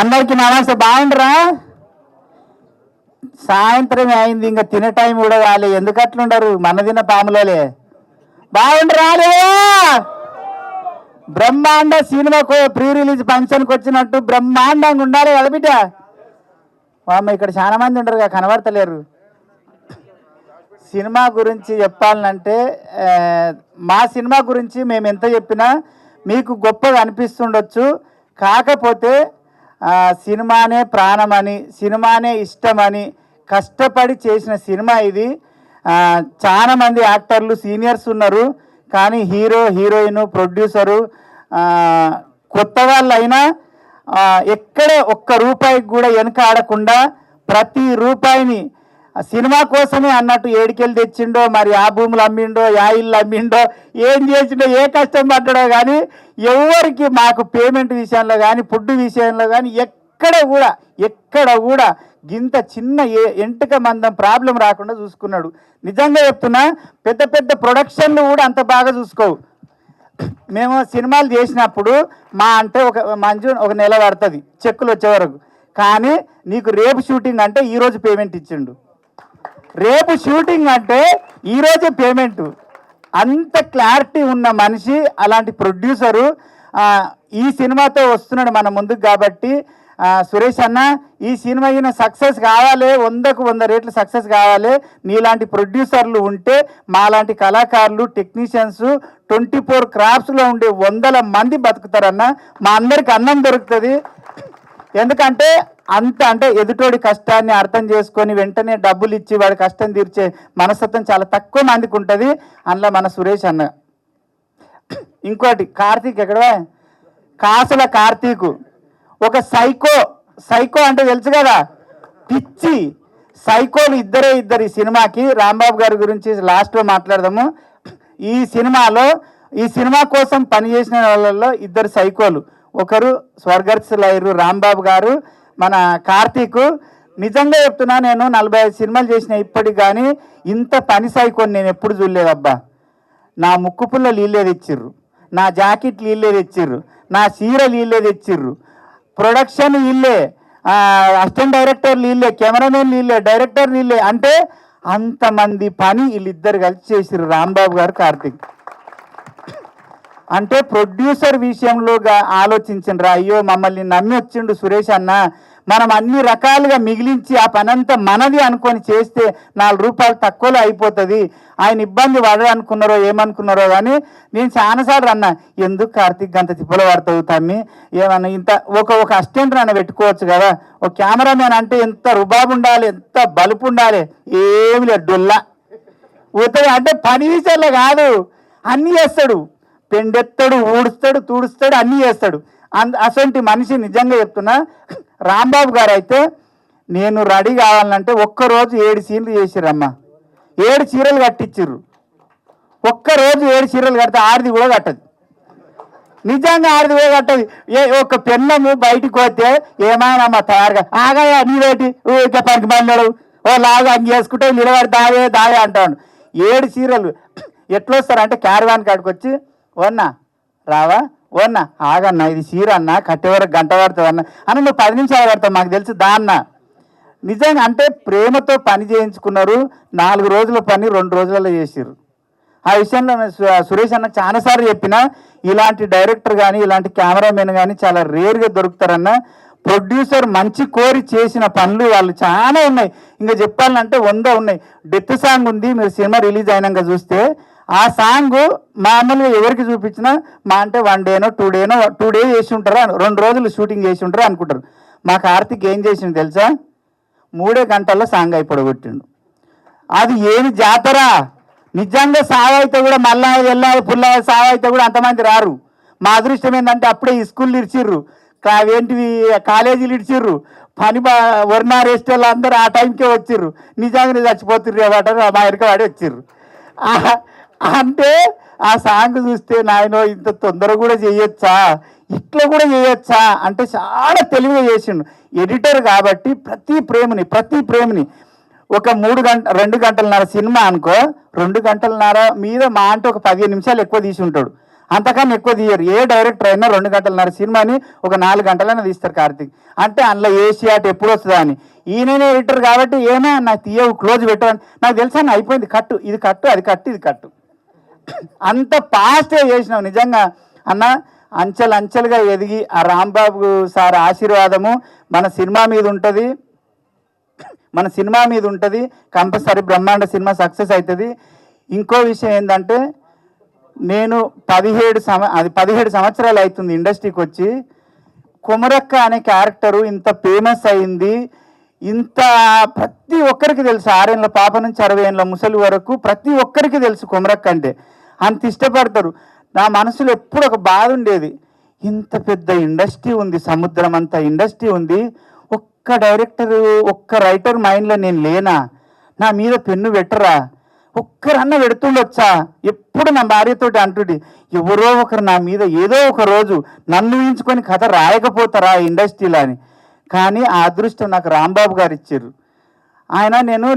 అందరికి నమస్తే. బాగుండరా? సాయంత్రం అయింది, ఇంకా తినే టైం కూడా కాలే. ఎందుకు అట్లుండరు? మన తిన్న పాములోలే. బాగుండరాలే? బ్రహ్మాండ సినిమాకు ప్రీ రిలీజ్ ఫంక్షన్కి వచ్చినట్టు బ్రహ్మాండంగా ఉండాలి కదా బిడ్డ. అమ్మ ఇక్కడ చాలా మంది ఉండరుగా, కనబడతలేరు. సినిమా గురించి చెప్పాలంటే మా సినిమా గురించి మేము ఎంత చెప్పినా మీకు గొప్పగా అనిపిస్తుండొచ్చు. కాకపోతే సినిమానే ప్రాణమని, సినిమానే ఇష్టమని కష్టపడి చేసిన సినిమా ఇది. చాలామంది యాక్టర్లు సీనియర్స్ ఉన్నారు, కానీ హీరో, హీరోయిన్, ప్రొడ్యూసరు కొత్త వాళ్ళైనా ఎక్కడ ఒక్క రూపాయికి కూడా వెనక ఆడకుండా ప్రతి రూపాయిని సినిమా కోసమే అన్నట్టు ఏడికెళ్ళి తెచ్చిండో, మరి ఆ భూములు అమ్మిండో, యా ఇల్లు అమ్మిండో, ఏం చేసిండో, ఏ కష్టం పడ్డాడో కానీ ఎవరికి మాకు పేమెంట్ విషయంలో కానీ ఫుడ్ విషయంలో కానీ ఎక్కడ కూడా గింత చిన్న ఎంటుక మందం ప్రాబ్లం రాకుండా చూసుకున్నాడు. నిజంగా చెప్తున్నా, పెద్ద పెద్ద ప్రొడక్షన్లు కూడా అంత బాగా చూసుకోవు. మేము సినిమాలు చేసినప్పుడు అంటే ఒక నెల పడుతుంది చెక్కులు వచ్చే వరకు. కానీ నీకు రేపు షూటింగ్ అంటే ఈరోజు పేమెంట్ ఇచ్చిండు, రేపు షూటింగ్ అంటే ఈరోజే పేమెంటు. అంత క్లారిటీ ఉన్న మనిషి, అలాంటి ప్రొడ్యూసరు ఈ సినిమాతో వస్తున్నాడు మన ముందుకు. కాబట్టి సురేష్ అన్న, ఈ సినిమా ఈయన సక్సెస్ కావాలి, 100కు 100 రేట్లు సక్సెస్ కావాలి. నీలాంటి ప్రొడ్యూసర్లు ఉంటే మాలాంటి కళాకారులు, టెక్నీషియన్స్ 24 క్రాఫ్ట్స్లో ఉండే 100 మంది బతుకుతారన్న. మా అందరికి అన్నం దొరుకుతుంది. ఎందుకంటే అంటే ఎదుటోడి కష్టాన్ని అర్థం చేసుకొని వెంటనే డబ్బులు ఇచ్చి వాడి కష్టం తీర్చే మనస్తత్వం చాలా తక్కువ మందికి ఉంటుంది. అందులో మన సురేష్ అన్న. ఇంకోటి కార్తీక్, ఎక్కడ కాసుల కార్తీకు ఒక సైకో అంటే తెలుసు కదా, పిచ్చి సైకోలు ఇద్దరు ఈ సినిమాకి. రాంబాబు గారి గురించి లాస్ట్లో మాట్లాడదాము. ఈ సినిమా కోసం పనిచేసిన వాళ్ళల్లో 2 సైకోలు. ఒకరు స్వర్గస్థులయ్యారు రాంబాబు గారు, మన కార్తీకు. నిజంగా చెప్తున్నా, నేను 45 సినిమాలు చేసిన ఇప్పటికి కానీ ఇంత పని సైకోని నేను ఎప్పుడు చూడలేదబ్బా. నా ముక్కు పుల్ల నీళ్ళే తెచ్చిర్రు, నా జాకెట్ నీళ్ళే తెచ్చిర్రు, నా చీర నీళ్ళే తెచ్చిర్రు, ప్రొడక్షన్ వీళ్ళే, అసిస్టెంట్ డైరెక్టర్ వీళ్ళే, కెమెరామెన్ వీళ్ళే, డైరెక్టర్ వీళ్ళే. అంటే అంతమంది పని వీళ్ళిద్దరు కలిసి చేసిర్రు, రాంబాబు గారు, కార్తీక్. అంటే ప్రొడ్యూసర్ విషయంలోగా ఆలోచించండి. అయ్యో మమ్మల్ని నమ్మి వచ్చిండు సురేష్ అన్న, మనం అన్ని రకాలుగా మిగిలించి ఆ పనంతా మనది అనుకొని చేస్తే 4 రూపాయలు తక్కువలో అయిపోతుంది. ఆయన ఇబ్బంది పడనుకున్నారో ఏమనుకున్నారో కానీ నేను చాలాసార్లు అన్నా, ఎందుకు కార్తీక్ అంత తిప్పలు పడతావు తమ్మి, ఏమన్నా ఇంత ఒక అసిస్టెంట్ అన్న పెట్టుకోవచ్చు కదా, ఒక కెమెరామెన్ అంటే ఎంత రుబాబు ఉండాలి, ఎంత బలుపు ఉండాలి. ఏమి లేదు, డొల్లా పోతుంది. అంటే పని విషయంలో కాదు, అన్నీ చేస్తాడు. పెండెత్తాడు, ఊడుస్తాడు, తుడుస్తాడు, అన్నీ చేస్తాడు. అసంటి మనిషి. నిజంగా చెప్తున్నా, రాంబాబు గారు అయితే నేను రెడీ కావాలంటే ఒక్కరోజు 7 సీన్లు చేసిరమ్మా. 7 చీరలు కట్టించిర్రు. ఒక్కరోజు 7 చీరలు కడితే ఆడిది కూడా కట్టదు. నిజంగా ఆడిది కూడా కట్టదు. ఒక పెన్నము బయటికి పోతే ఏమైనా తయారుగా ఆగా నీవేటి ఊరికే పనికి పడినాడు, ఓ లాగా అంగి వేసుకుంటే నిలబడి దావే అంటాడు. 7 చీరలు ఎట్లొస్తారంటే క్యారవాన్ కాడికి వచ్చి, ఓన్నా రావా, ఓన్నా ఆగన్నా, ఇది చీర అన్న, కట్టే వరకు గంట పడుతుంది అన్న నువ్వు 10 నిమిషాలు పడతావు మాకు తెలుసు దాన్న. నిజంగా అంటే ప్రేమతో పని చేయించుకున్నారు. 4 రోజుల పని 2 రోజులలో చేసిర్రు. ఆ విషయంలో సురేష్ అన్న చాలాసార్లు చెప్పిన, ఇలాంటి డైరెక్టర్ కానీ ఇలాంటి కెమెరామెన్ కానీ చాలా రేర్గా దొరుకుతారన్న. ప్రొడ్యూసర్ మంచి కోరి చేసిన పనులు వాళ్ళు చాలా ఉన్నాయి. ఇంకా చెప్పాలంటే 100 ఉన్నాయి. డెత్ సాంగ్ ఉంది, మీరు సినిమా రిలీజ్ అయినాక చూస్తే. ఆ సాంగ్ మామూలుగా ఎవరికి చూపించినా అంటే 1 డేనో 2 డేస్ చేసి ఉంటారు, 2 రోజులు షూటింగ్ చేసి ఉంటారు అనుకుంటారు. మా కార్తీక్ ఏం చేసిండు తెలుసా, 3 గంటల్లో సాంగ్ అయిపోగొట్టిండు. అది ఏమి జాతర. నిజంగా సావైతే కూడా మళ్ళా వెళ్ళాలి పుల్ల సావైతే కూడా అంతమంది రారు. మా అదృష్టం ఏంటంటే అప్పుడే ఈ స్కూళ్ళు ఇడిచిర్రు, ఏంటివి కాలేజీలు ఇడిచిర్రు, పని వర్ణ రెస్టోళ్ళు అందరూ ఆ టైంకే వచ్చిర్రు. నిజంగానే చచ్చిపోతుర్రు ఏమంటారు, మా ఇరక వాడి వచ్చిర్రు. అంటే ఆ సాంగ్ చూస్తే నాయనో ఇంత తొందర కూడా చేయొచ్చా, ఇట్లా కూడా చేయొచ్చా అంటే చాలా తెలివిగా చేసిండు ఎడిటర్. కాబట్టి ప్రతి ప్రేమని ఒక 2 గంటలన్నర సినిమా అనుకో, 2 గంటలన్నర మీద మా అంటే ఒక 15 నిమిషాలు ఎక్కువ తీసి ఉంటాడు. అంతకన్నా ఎక్కువ తీయరు. ఏ డైరెక్టర్ అయినా 2 గంటలన్నర సినిమాని ఒక 4 గంటలైనా తీస్తారు కార్తీక్. అంటే అందులో ఏషియాట్ ఎప్పుడు వస్తుందా అని. ఈయననే ఎడిటర్ కాబట్టి ఏమే నాకు తీయవు క్లోజ్ పెట్టవని నాకు తెలుసా, అయిపోయింది కట్టు, ఇది కట్టు, అది కట్టు, ఇది కట్టు. అంత ఫాస్ట్గా చేసినావు నిజంగా అన్న. అంచెలుగా ఎదిగి ఆ రాంబాబు సార్ ఆశీర్వాదము మన సినిమా మీద ఉంటుంది. కంపల్సరీ బ్రహ్మాండ సినిమా సక్సెస్ అవుతుంది. ఇంకో విషయం ఏంటంటే, నేను 17 సంవత్సరాలు అవుతుంది ఇండస్ట్రీకి వచ్చి. కొమరక్క అనే క్యారెక్టరు ఇంత ఫేమస్ అయింది, ఇంత ప్రతి ఒక్కరికి తెలుసు. 6 ఏళ్ళ పాప నుంచి 60 ఏళ్ళ ముసలి వరకు ప్రతి ఒక్కరికి తెలుసు కొమరక్క అంటే. అంత ఇష్టపడతారు. నా మనసులో ఎప్పుడు ఒక బాధ ఉండేది, ఇంత పెద్ద ఇండస్ట్రీ ఉంది, సముద్రం అంత ఇండస్ట్రీ ఉంది, ఒక్క డైరెక్టరు ఒక్క రైటర్ మైండ్లో నేను లేనా? నా మీద పెన్ను పెట్టరా? ఒక్కరన్నా పెడుతుండొచ్చా? ఎప్పుడు నా భార్యతోటి అంటుండే, ఎవరో ఒకరు నా మీద ఏదో ఒక రోజు నన్ను ఊహించుకొని కథ రాయకపోతారా ఇండస్ట్రీలో అని. కానీ ఆ అదృష్టం నాకు రాంబాబు గారు ఇచ్చారు. ఆయన నేను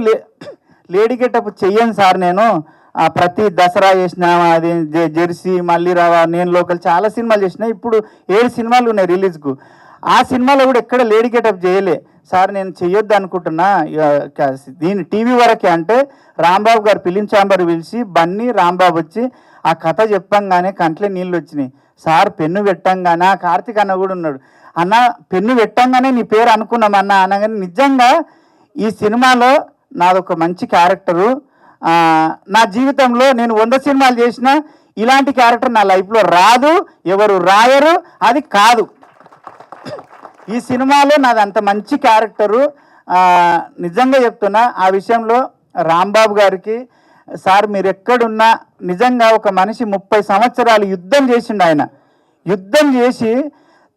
లేడీ గెటప్ చెయ్యను సార్, నేను ప్రతి దసరా చేసిన, అది జెర్సీ, మళ్ళీ రావా, నేను లోకల్ చాలా సినిమాలు చేసిన. ఇప్పుడు 7 సినిమాలు ఉన్నాయి రిలీజ్కు. ఆ సినిమాలో కూడా ఎక్కడ లేడీ గెటప్ చేయలే సార్, నేను చెయ్యొద్దు అనుకుంటున్నా దీని టీవీ వరకే అంటే రాంబాబు గారు ఫిలిం ఛాంబర్ పిలిచి బన్నీ రాంబాబు వచ్చి ఆ కథ చెప్పంగానే కంట్లో నీళ్ళు వచ్చినాయి. సార్ పెన్ను పెట్టంగానే కార్తీక్ అన్న కూడా ఉన్నాడు, అన్న పెన్ను పెట్టంగానే నీ పేరు అనుకున్నాం అన్న అనగానే నిజంగా ఈ సినిమాలో నాదొక మంచి క్యారెక్టరు. నా జీవితంలో నేను 100 సినిమాలు చేసినా ఇలాంటి క్యారెక్టర్ నా లైఫ్లో రాదు, ఎవరు రాయరు, అది కాదు. ఈ సినిమాలో నాది అంత మంచి క్యారెక్టరు. నిజంగా చెప్తున్నా, ఆ విషయంలో రాంబాబు గారికి సార్ మీరు ఎక్కడున్నా, నిజంగా ఒక మనిషి 30 సంవత్సరాలు యుద్ధం చేసిండు. ఆయన యుద్ధం చేసి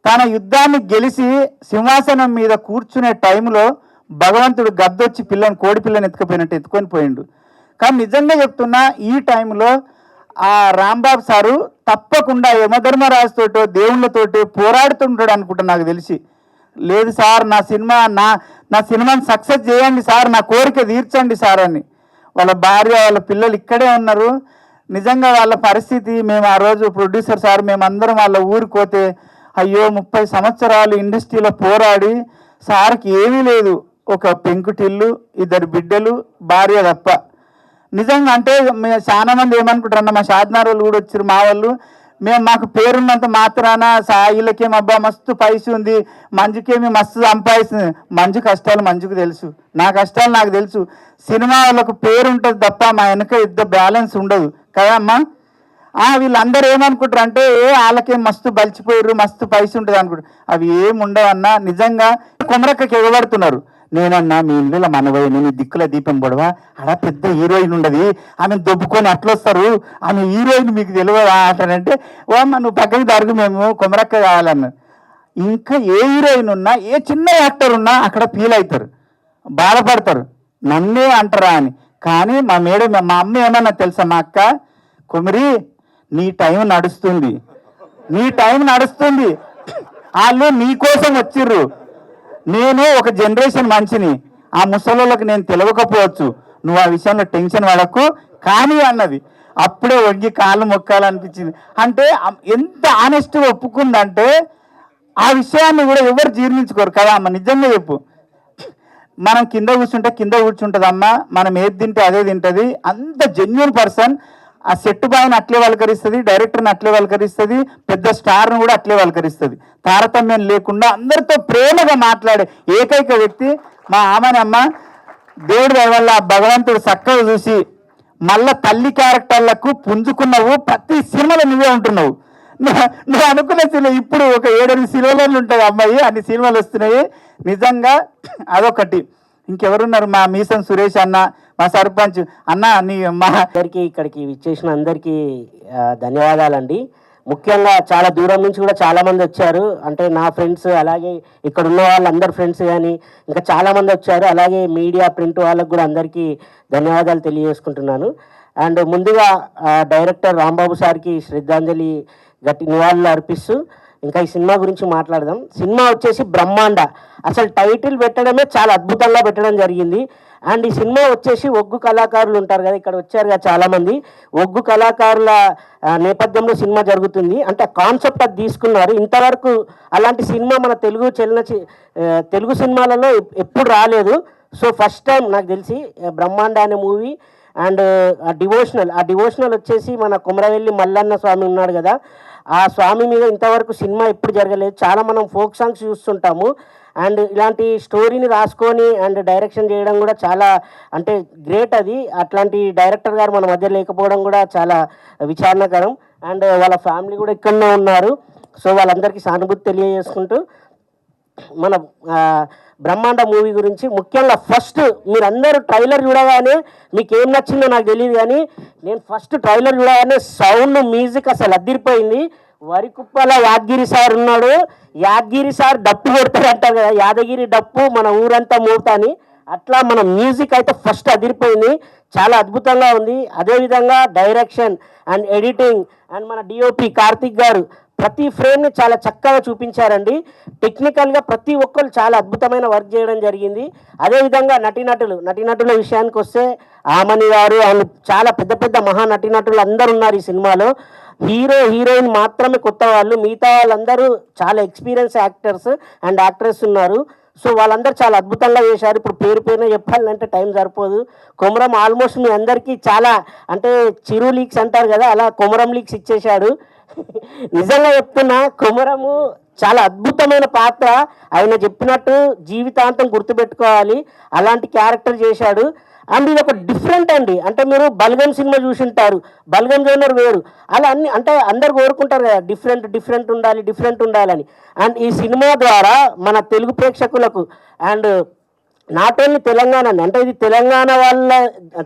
తన యుద్ధాన్ని గెలిచి సింహాసనం మీద కూర్చునే టైంలో భగవంతుడు గద్దొచ్చి కోడి పిల్లని ఎత్తుకుపోయినట్టు ఎత్తుకొని పోయిండు. కానీ నిజంగా చెప్తున్నా, ఈ టైంలో ఆ రాంబాబు సారు తప్పకుండా యమధర్మరాజుతోటో దేవుళ్ళతోటి పోరాడుతుంటాడు అనుకుంటా నాకు తెలిసి. లేదు సార్ నా సినిమాని సక్సెస్ చేయండి సార్, నా కోరిక తీర్చండి సార్ అని. వాళ్ళ భార్య వాళ్ళ పిల్లలు ఇక్కడే ఉన్నారు. నిజంగా వాళ్ళ పరిస్థితి, మేము ఆ రోజు ప్రొడ్యూసర్ సార్ మేమందరం వాళ్ళ ఊరికి పోతే, అయ్యో 30 సంవత్సరాలు ఇండస్ట్రీలో పోరాడి సార్కి ఏమీ లేదు, ఒక పెంకుటిల్లు, 2 బిడ్డలు, భార్య తప్ప. నిజంగా అంటే చాలా మంది ఏమనుకుంటారన్న, మా షాద్నార్ వాళ్ళు కూడా వచ్చారు మా వాళ్ళు, మాకు పేరున్నంత మాత్రాన వీళ్ళకేం అబ్బా మస్తు పైస ఉంది, మంజుకేమి మస్తు సంపాదిస్తుంది. మంజు కష్టాలు మంజుకు తెలుసు, నా కష్టాలు నాకు తెలుసు. సినిమా వాళ్ళకు పేరు ఉంటుంది తప్ప మా వెనక బ్యాలెన్స్ ఉండదు కదా అమ్మా. వీళ్ళందరూ ఏమనుకుంటారు అంటే, వాళ్ళకేం మస్తు బలిచిపోయారు, మస్తు పైస ఉంటుంది అనుకుంటారు. అవి ఏముండవన్నా. నిజంగా కొమరక్కకి ఎగబడుతున్నారు. నేనన్నా మీ ఇల్లుల మనవై, నేను దిక్కుల దీపం పొడవా, అలా పెద్ద హీరోయిన్ ఉండదు, ఆమె దొబ్బుకొని అట్లొస్తారు, ఆమె హీరోయిన్ మీకు తెలియదా అంటానంటే, ఓ అమ్మ నువ్వు పక్కకి దానికి మేము కొమరక్క కావాలన్నారు. ఇంకా ఏ హీరోయిన్ ఉన్నా, ఏ చిన్న యాక్టర్ ఉన్నా అక్కడ ఫీల్ అవుతారు, బాధపడతారు, నన్నే అంటారా అని. కానీ మా అమ్మ ఏమన్నా తెలుసా, మా అక్క, కొమిరి నీ టైం నడుస్తుంది, వాళ్ళు నీకోసం వచ్చిర్రు. నేను ఒక జనరేషన్ మనిషిని, ఆ ముసలోళ్ళకి నేను తెలియకపోవచ్చు, నువ్వు ఆ విషయంలో టెన్షన్ పడకు కానీ అన్నది. అప్పుడే వంగి కాళ్ళు మొక్కాలనిపించింది. అంటే ఎంత ఆనెస్ట్గా ఒప్పుకుందంటే ఆ విషయాన్ని కూడా ఎవరు జీర్ణించుకోరు కదా అమ్మ. నిజంగా చెప్పు, మనం కింద కూర్చుంటుంది అమ్మ, మనం ఏది తింటే అదే తింటుంది. అంత జెన్యూన్ పర్సన్. ఆ సెట్ బాయ్ని అట్లే వలకరిస్తుంది, డైరెక్టర్ని అట్లే వలకరిస్తుంది, పెద్ద స్టార్ను కూడా అట్లే వలకరిస్తుంది. తారతమ్యం లేకుండా అందరితో ప్రేమగా మాట్లాడే ఏకైక వ్యక్తి మా ఆమెనమ్మ. దేవుడి దయ వల్ల భగవంతుడు చక్కగా చూసి మళ్ళా తల్లి క్యారెక్టర్లకు పుంజుకున్నావు. ప్రతి సినిమాలో నువ్వే ఉంటున్నావు. నువ్వు అనుకున్న సినిమా ఇప్పుడు ఒక 7-8 సినిమాలు ఉంటాయి అమ్మాయి, అన్ని సినిమాలు వస్తున్నాయి. నిజంగా అదొకటి. ఇంకెవరున్నారు, మా మీసం సురేష్ అన్న, మా సర్పంచ్ అన్న, మా అందరికీ ఇక్కడికి విచ్చేసిన అందరికీ ధన్యవాదాలండి. ముఖ్యంగా చాలా దూరం నుంచి కూడా చాలామంది వచ్చారు. అంటే నా ఫ్రెండ్స్, అలాగే ఇక్కడ ఉన్న వాళ్ళందరి ఫ్రెండ్స్ కానీ ఇంకా చాలామంది వచ్చారు. అలాగే మీడియా, ప్రింట్ వాళ్ళకు కూడా అందరికీ ధన్యవాదాలు తెలియజేసుకుంటున్నాను. అండ్ ముందుగా డైరెక్టర్ రాంబాబు సార్కి శ్రద్ధాంజలి గట్టి నివాళులు అర్పిస్తూ, ఇంకా ఈ సినిమా గురించి మాట్లాడదాం. సినిమా వచ్చేసి బ్రహ్మాండ. అసలు టైటిల్ పెట్టడమే చాలా అద్భుతంగా పెట్టడం జరిగింది. అండ్ ఈ సినిమా వచ్చేసి ఒగ్గు కళాకారులు ఉంటారు కదా, ఇక్కడ వచ్చారు కదా చాలామంది, ఒగ్గు కళాకారుల నేపథ్యంలో సినిమా జరుగుతుంది. అంటే కాన్సెప్ట్ అది తీసుకున్నారు. ఇంతవరకు అలాంటి సినిమా మన తెలుగు సినిమాలలో ఎప్పుడు రాలేదు. సో ఫస్ట్ టైం నాకు తెలిసి బ్రహ్మాండ అనే మూవీ. అండ్ ఆ డివోషనల్ వచ్చేసి మన కొమరవెల్లి మల్లన్న స్వామి ఉన్నాడు కదా, ఆ స్వామి మీద ఇంతవరకు సినిమా ఎప్పుడు జరగలేదు. చాలా మనం ఫోక్ సాంగ్స్ చూస్తుంటాము. అండ్ ఇలాంటి స్టోరీని రాసుకొని అండ్ డైరెక్షన్ చేయడం కూడా చాలా అంటే గ్రేట్. అది అట్లాంటి డైరెక్టర్ గారు మన మధ్య లేకపోవడం కూడా చాలా విచారణకరం. అండ్ వాళ్ళ ఫ్యామిలీ కూడా ఇక్కడనే ఉన్నారు. సో వాళ్ళందరికీ సానుభూతి తెలియజేసుకుంటూ మన బ్రహ్మాండ మూవీ గురించి ముఖ్యంగా ఫస్ట్ మీరందరూ ట్రైలర్ చూడగానే మీకు ఏం నచ్చిందో నాకు తెలియదు, కానీ నేను ఫస్ట్ ట్రైలర్ చూడగానే సౌండ్ మ్యూజిక్ అసలు అదిరిపోయింది. వరికుప్పల యాదగిరి సార్ ఉన్నాడు. యాదగిరి సార్ డప్పు కొడతారు అంటారు కదా, యాదగిరి డప్పు మన ఊరంతా మోగుతాని, అట్లా మన మ్యూజిక్ అయితే ఫస్ట్ అదిరిపోయింది. చాలా అద్భుతంగా ఉంది. అదేవిధంగా డైరెక్షన్ అండ్ ఎడిటింగ్ అండ్ మన డిఓపి కార్తిక్ గారు ప్రతి ఫ్రేమ్ని చాలా చక్కగా చూపించారండి. టెక్నికల్గా ప్రతి ఒక్కరు చాలా అద్భుతమైన వర్క్ చేయడం జరిగింది. అదేవిధంగా నటీనటుల విషయానికి వస్తే ఆమని గారు అండ్ చాలా పెద్ద పెద్ద మహా నటీనటులు అందరూ ఉన్నారు ఈ సినిమాలో. హీరోయిన్ మాత్రమే కొత్త వాళ్ళు, మిగతా వాళ్ళందరూ చాలా ఎక్స్పీరియన్స్ యాక్టర్స్ అండ్ యాక్ట్రెస్ ఉన్నారు. సో వాళ్ళందరూ చాలా అద్భుతంగా చేశారు. ఇప్పుడు పేరున చెప్పాలంటే టైం సరిపోదు. కొమరం ఆల్మోస్ట్ మీ అందరికీ చాలా అంటే చిరు లీక్స్ అంటారు కదా, అలా కొమరం లీక్స్ ఇచ్చేశాడు. నిజంగా చెప్తున్నా, కొమరము చాలా అద్భుతమైన పాత్ర. ఆయన చెప్పినట్టు జీవితాంతం గుర్తుపెట్టుకోవాలి, అలాంటి క్యారెక్టర్ చేశాడు. అండ్ ఇది ఒక డిఫరెంట్ అండి. అంటే మీరు బల్గం సినిమా చూసి ఉంటారు, బల్గం జోనర్ వేరు, అలా అన్ని అంటే అందరు కోరుకుంటారు కదా డిఫరెంట్ ఉండాలని. అండ్ ఈ సినిమా ద్వారా మన తెలుగు ప్రేక్షకులకు అండ్ నాట్ ఓన్లీ తెలంగాణ అంటే ఇది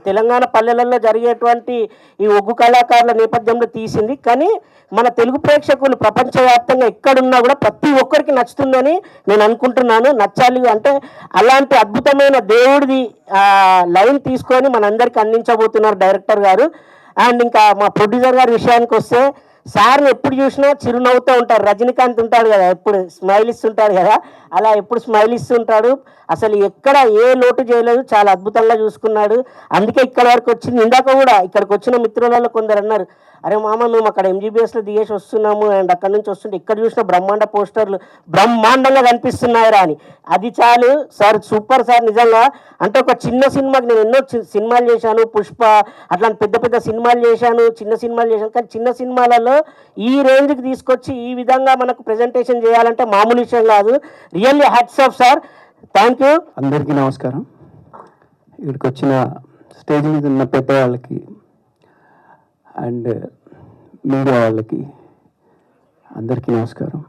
తెలంగాణ పల్లెలలో జరిగేటువంటి ఈ ఒగ్గు కళాకారుల నేపథ్యంలో తీసింది. కానీ మన తెలుగు ప్రేక్షకులు ప్రపంచవ్యాప్తంగా ఎక్కడున్నా కూడా ప్రతి ఒక్కరికి నచ్చుతుందని నేను అనుకుంటున్నాను. నచ్చాలి అంటే అలాంటి అద్భుతమైన దేవుడిది లైన్ తీసుకొని మనందరికీ అందించబోతున్నారు డైరెక్టర్ గారు. అండ్ ఇంకా మా ప్రొడ్యూసర్ గారి విషయానికి వస్తే, సార్ని ఎప్పుడు చూసినా చిరునవ్వుతూ ఉంటారు. రజనీకాంత్ ఉంటాడు కదా, ఎప్పుడు స్మైల్ ఇస్తుంటాడు కదా, అలా ఎప్పుడు స్మైల్ ఇస్తుంటాడు. అసలు ఎక్కడ ఏ లోటు చేయలేదు, చాలా అద్భుతంగా చూసుకున్నాడు. అందుకే ఇక్కడ వరకు వచ్చింది. ఇందాక కూడా ఇక్కడికి వచ్చిన మిత్రులలో కొందరు అన్నారు, అరే మామ మేము అక్కడ ఎంజీబీఎస్లో దిగేసి వస్తున్నాము అండ్ అక్కడ నుంచి వస్తుంటే ఇక్కడ చూసిన బ్రహ్మాండ పోస్టర్లు బ్రహ్మాండంగా కనిపిస్తున్నాయిరా అని. అది చాలు సార్, సూపర్ సార్ నిజంగా. అంటే ఒక చిన్న సినిమాకి నేను ఎన్నో సినిమాలు చేశాను, పుష్ప అట్లాంటి పెద్ద పెద్ద సినిమాలు చేశాను, చిన్న సినిమాలు చేశాను. కానీ చిన్న సినిమాలలో ఈ రేంజ్కి తీసుకొచ్చి ఈ విధంగా మనకు ప్రజెంటేషన్ చేయాలంటే మామూలు విషయం కాదు. Really hats off sir, thank you. అందరికీ నమస్కారం. ఇక్కడికి వచ్చిన స్టేజ్ మీద ఉన్న పెద్దవాళ్ళకి అండ్ మీడియా వాళ్ళకి అందరికీ నమస్కారం.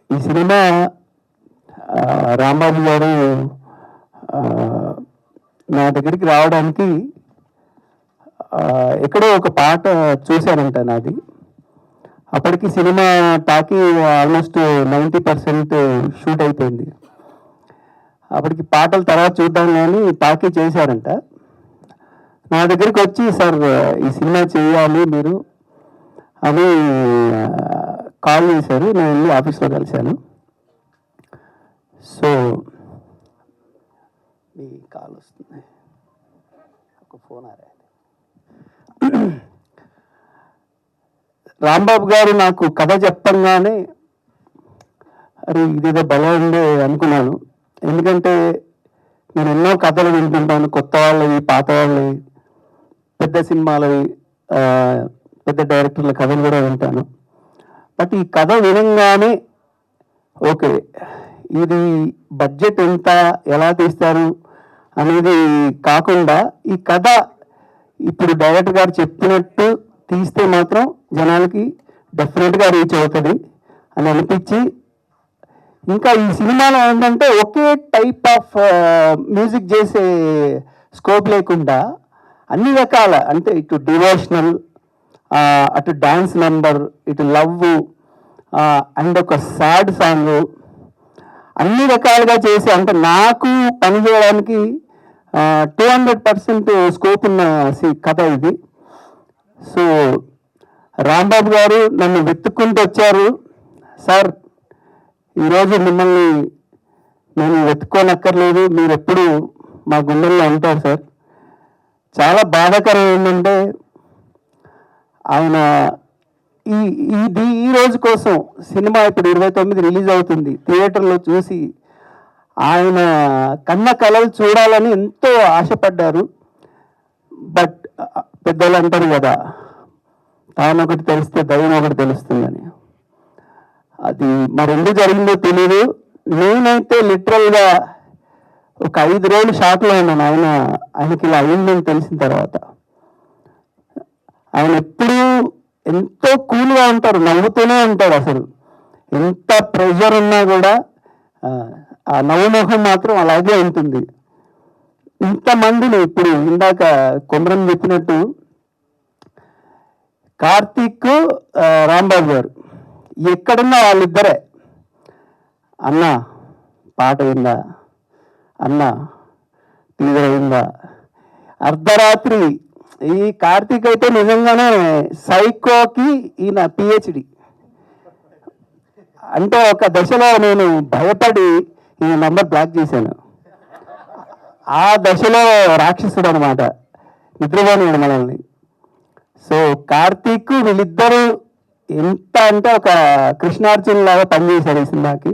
ఈ సినిమా రాంబాబు గారు నా దగ్గరికి రావడానికి ఎక్కడో ఒక పాట చూశానంట నాది. అప్పటికి సినిమా టాకీ ఆల్మోస్ట్ 90% షూట్ అయిపోయింది. అప్పటికి పాటలు తర్వాత చూద్దాం కానీ టాకీ చేశారంట. నా దగ్గరికి వచ్చి, సార్ ఈ సినిమా చేయాలి మీరు అని కాల్ చేశారు. నేను వెళ్ళి ఆఫీస్లో కలిశాను. సో మీ కాల్ వస్తుంది, ఒక ఫోన్ రాంబాబు గారు నాకు కథ చెప్పంగానే అరే ఇదేదో భలే ఉండే అనుకున్నాను. ఎందుకంటే నేను ఎన్నో కథలు వింటుంటాను, కొత్త వాళ్ళవి, పాత వాళ్ళవి, పెద్ద సినిమాలవి, పెద్ద డైరెక్టర్ల కథలు కూడా వింటాను. బట్ ఈ కథ వినంగానే ఓకే, ఇది బడ్జెట్ ఎంత, ఎలా తీస్తారు అనేది కాకుండా ఈ కథ ఇప్పుడు డైరెక్టర్ గారు చెప్పినట్టు తీస్తే మాత్రం జనాలకి డెఫినెట్గా రీచ్ అవుతుంది అని అనిపించి, ఇంకా ఈ సినిమాలో ఏంటంటే ఒకే టైప్ ఆఫ్ మ్యూజిక్ చేసే స్కోప్ లేకుండా అన్ని రకాల, అంటే ఇటు డివోషనల్, అటు డ్యాన్స్ నెంబర్, ఇటు లవ్ అండ్ ఒక సాడ్ సాంగ్, అన్ని రకాలుగా చేసి అంటే నాకు పని చేయడానికి 200% స్కోప్ ఉన్న కథ ఇది. సో రాంబాబు గారు నన్ను వెతుక్కుంటూ వచ్చారు. సార్, ఈరోజు మిమ్మల్ని నేను వెతుక్కోనక్కర్లేదు, మీరు ఎప్పుడు మా గుండెల్లో ఉంటారు సార్. చాలా బాధాకరం ఏంటంటే ఆయన ఈ రోజు కోసం సినిమా ఇప్పుడు 29 రిలీజ్ అవుతుంది, థియేటర్లో చూసి ఆయన కన్న కళలు చూడాలని ఎంతో ఆశపడ్డారు. బట్ పెద్దలు అంటారు కదా, తాను ఒకటి తెలిస్తే దైవం ఒకటి తెలుస్తుందని. అది మరెందుకు జరిగిందో తెలియదు. నేనైతే లిటరల్గా ఒక 5 రోజులు షాక్లో ఉన్నాను ఆయనకి ఇలా అయిందని తెలిసిన తర్వాత. ఆయన ఎప్పుడూ ఎంతో కూల్గా ఉంటారు, నవ్వుతూనే ఉంటారు. అసలు ఎంత ప్రెషర్ ఉన్నా కూడా ఆ నవ్వు ముఖం మాత్రం అలాగే ఉంటుంది. ఇంతమందిని ఇప్పుడు ఇందాక కొమరం చెప్పినట్టు కార్తీక్, రాంబాబు గారు ఎక్కడున్నా వాళ్ళిద్దరే, అన్న పాట అయిందా, అన్న టీజర్ అయిందా, అర్ధరాత్రి. ఈ కార్తీక్ అయితే నిజంగానే సైకోకి ఈయన పిహెచ్డి. అంటే ఒక దశలో నేను భయపడి ఈయన నంబర్ బ్లాక్ చేశాను. ఆ దశలో రాక్షసుడు అనమాట, నిద్రపోయాడు మనల్ని. సో కార్తీక్ వీళ్ళిద్దరూ ఎంత అంటే ఒక కృష్ణార్జున్ లాగా పనిచేశారు ఈ సినిమాకి.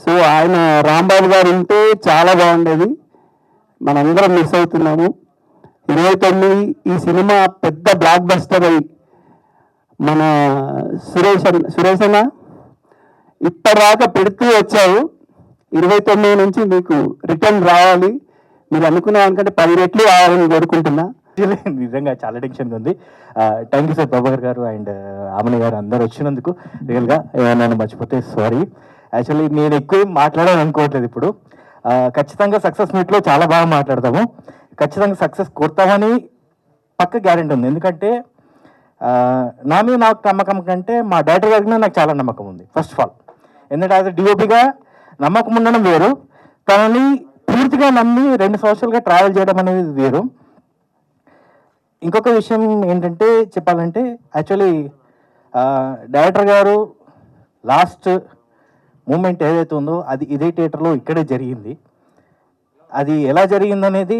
సో ఆయన రాంబాబు గారు ఉంటే చాలా బాగుండేది. మనందరం మిస్ అవుతున్నాము. 29 ఈ సినిమా పెద్ద బ్లాక్ బస్టర్ అయ్యి మన సురేష్ అన్న ఇప్పటిదాకా పెడుతూ వచ్చావు. 29 నుంచి మీకు రిటర్న్ రావాలి, మీరు అనుకునే దానికంటే 10 రెట్లు రావాలని కోరుకుంటున్నా. నిజంగా చాలా టెన్షన్గా ఉంది. థ్యాంక్ యూ సార్ ప్రభాకర్ గారు అండ్ ఆమని గారు అందరు వచ్చినందుకు. రియల్గా నన్ను మర్చిపోతే సారీ. యాక్చువల్లీ నేను ఎక్కువ మాట్లాడాలని అనుకోవట్లేదు ఇప్పుడు. ఖచ్చితంగా సక్సెస్ మీట్లో చాలా బాగా మాట్లాడతాము, ఖచ్చితంగా సక్సెస్ కొడతామని పక్క గ్యారెంటీ ఉంది. ఎందుకంటే నా మీద నాకు నమ్మకం కంటే మా డైరెక్టర్ గారి మీద నాకు చాలా నమ్మకం ఉంది. ఫస్ట్ ఆఫ్ ఆల్ ఎందుకంటే యాజ్ డిఓపిగా నమ్మకం ఉండడం వేరు, తనని పూర్తిగా నమ్మి 2 సంవత్సరాలుగా ట్రావెల్ చేయడం అనేది వేరు. ఇంకొక విషయం ఏంటంటే చెప్పాలంటే యాక్చువల్లీ డైరెక్టర్ గారు లాస్ట్ మూమెంట్ ఏదైతే ఉందో అది ఇదే థియేటర్లో ఇక్కడే జరిగింది. అది ఎలా జరిగిందనేది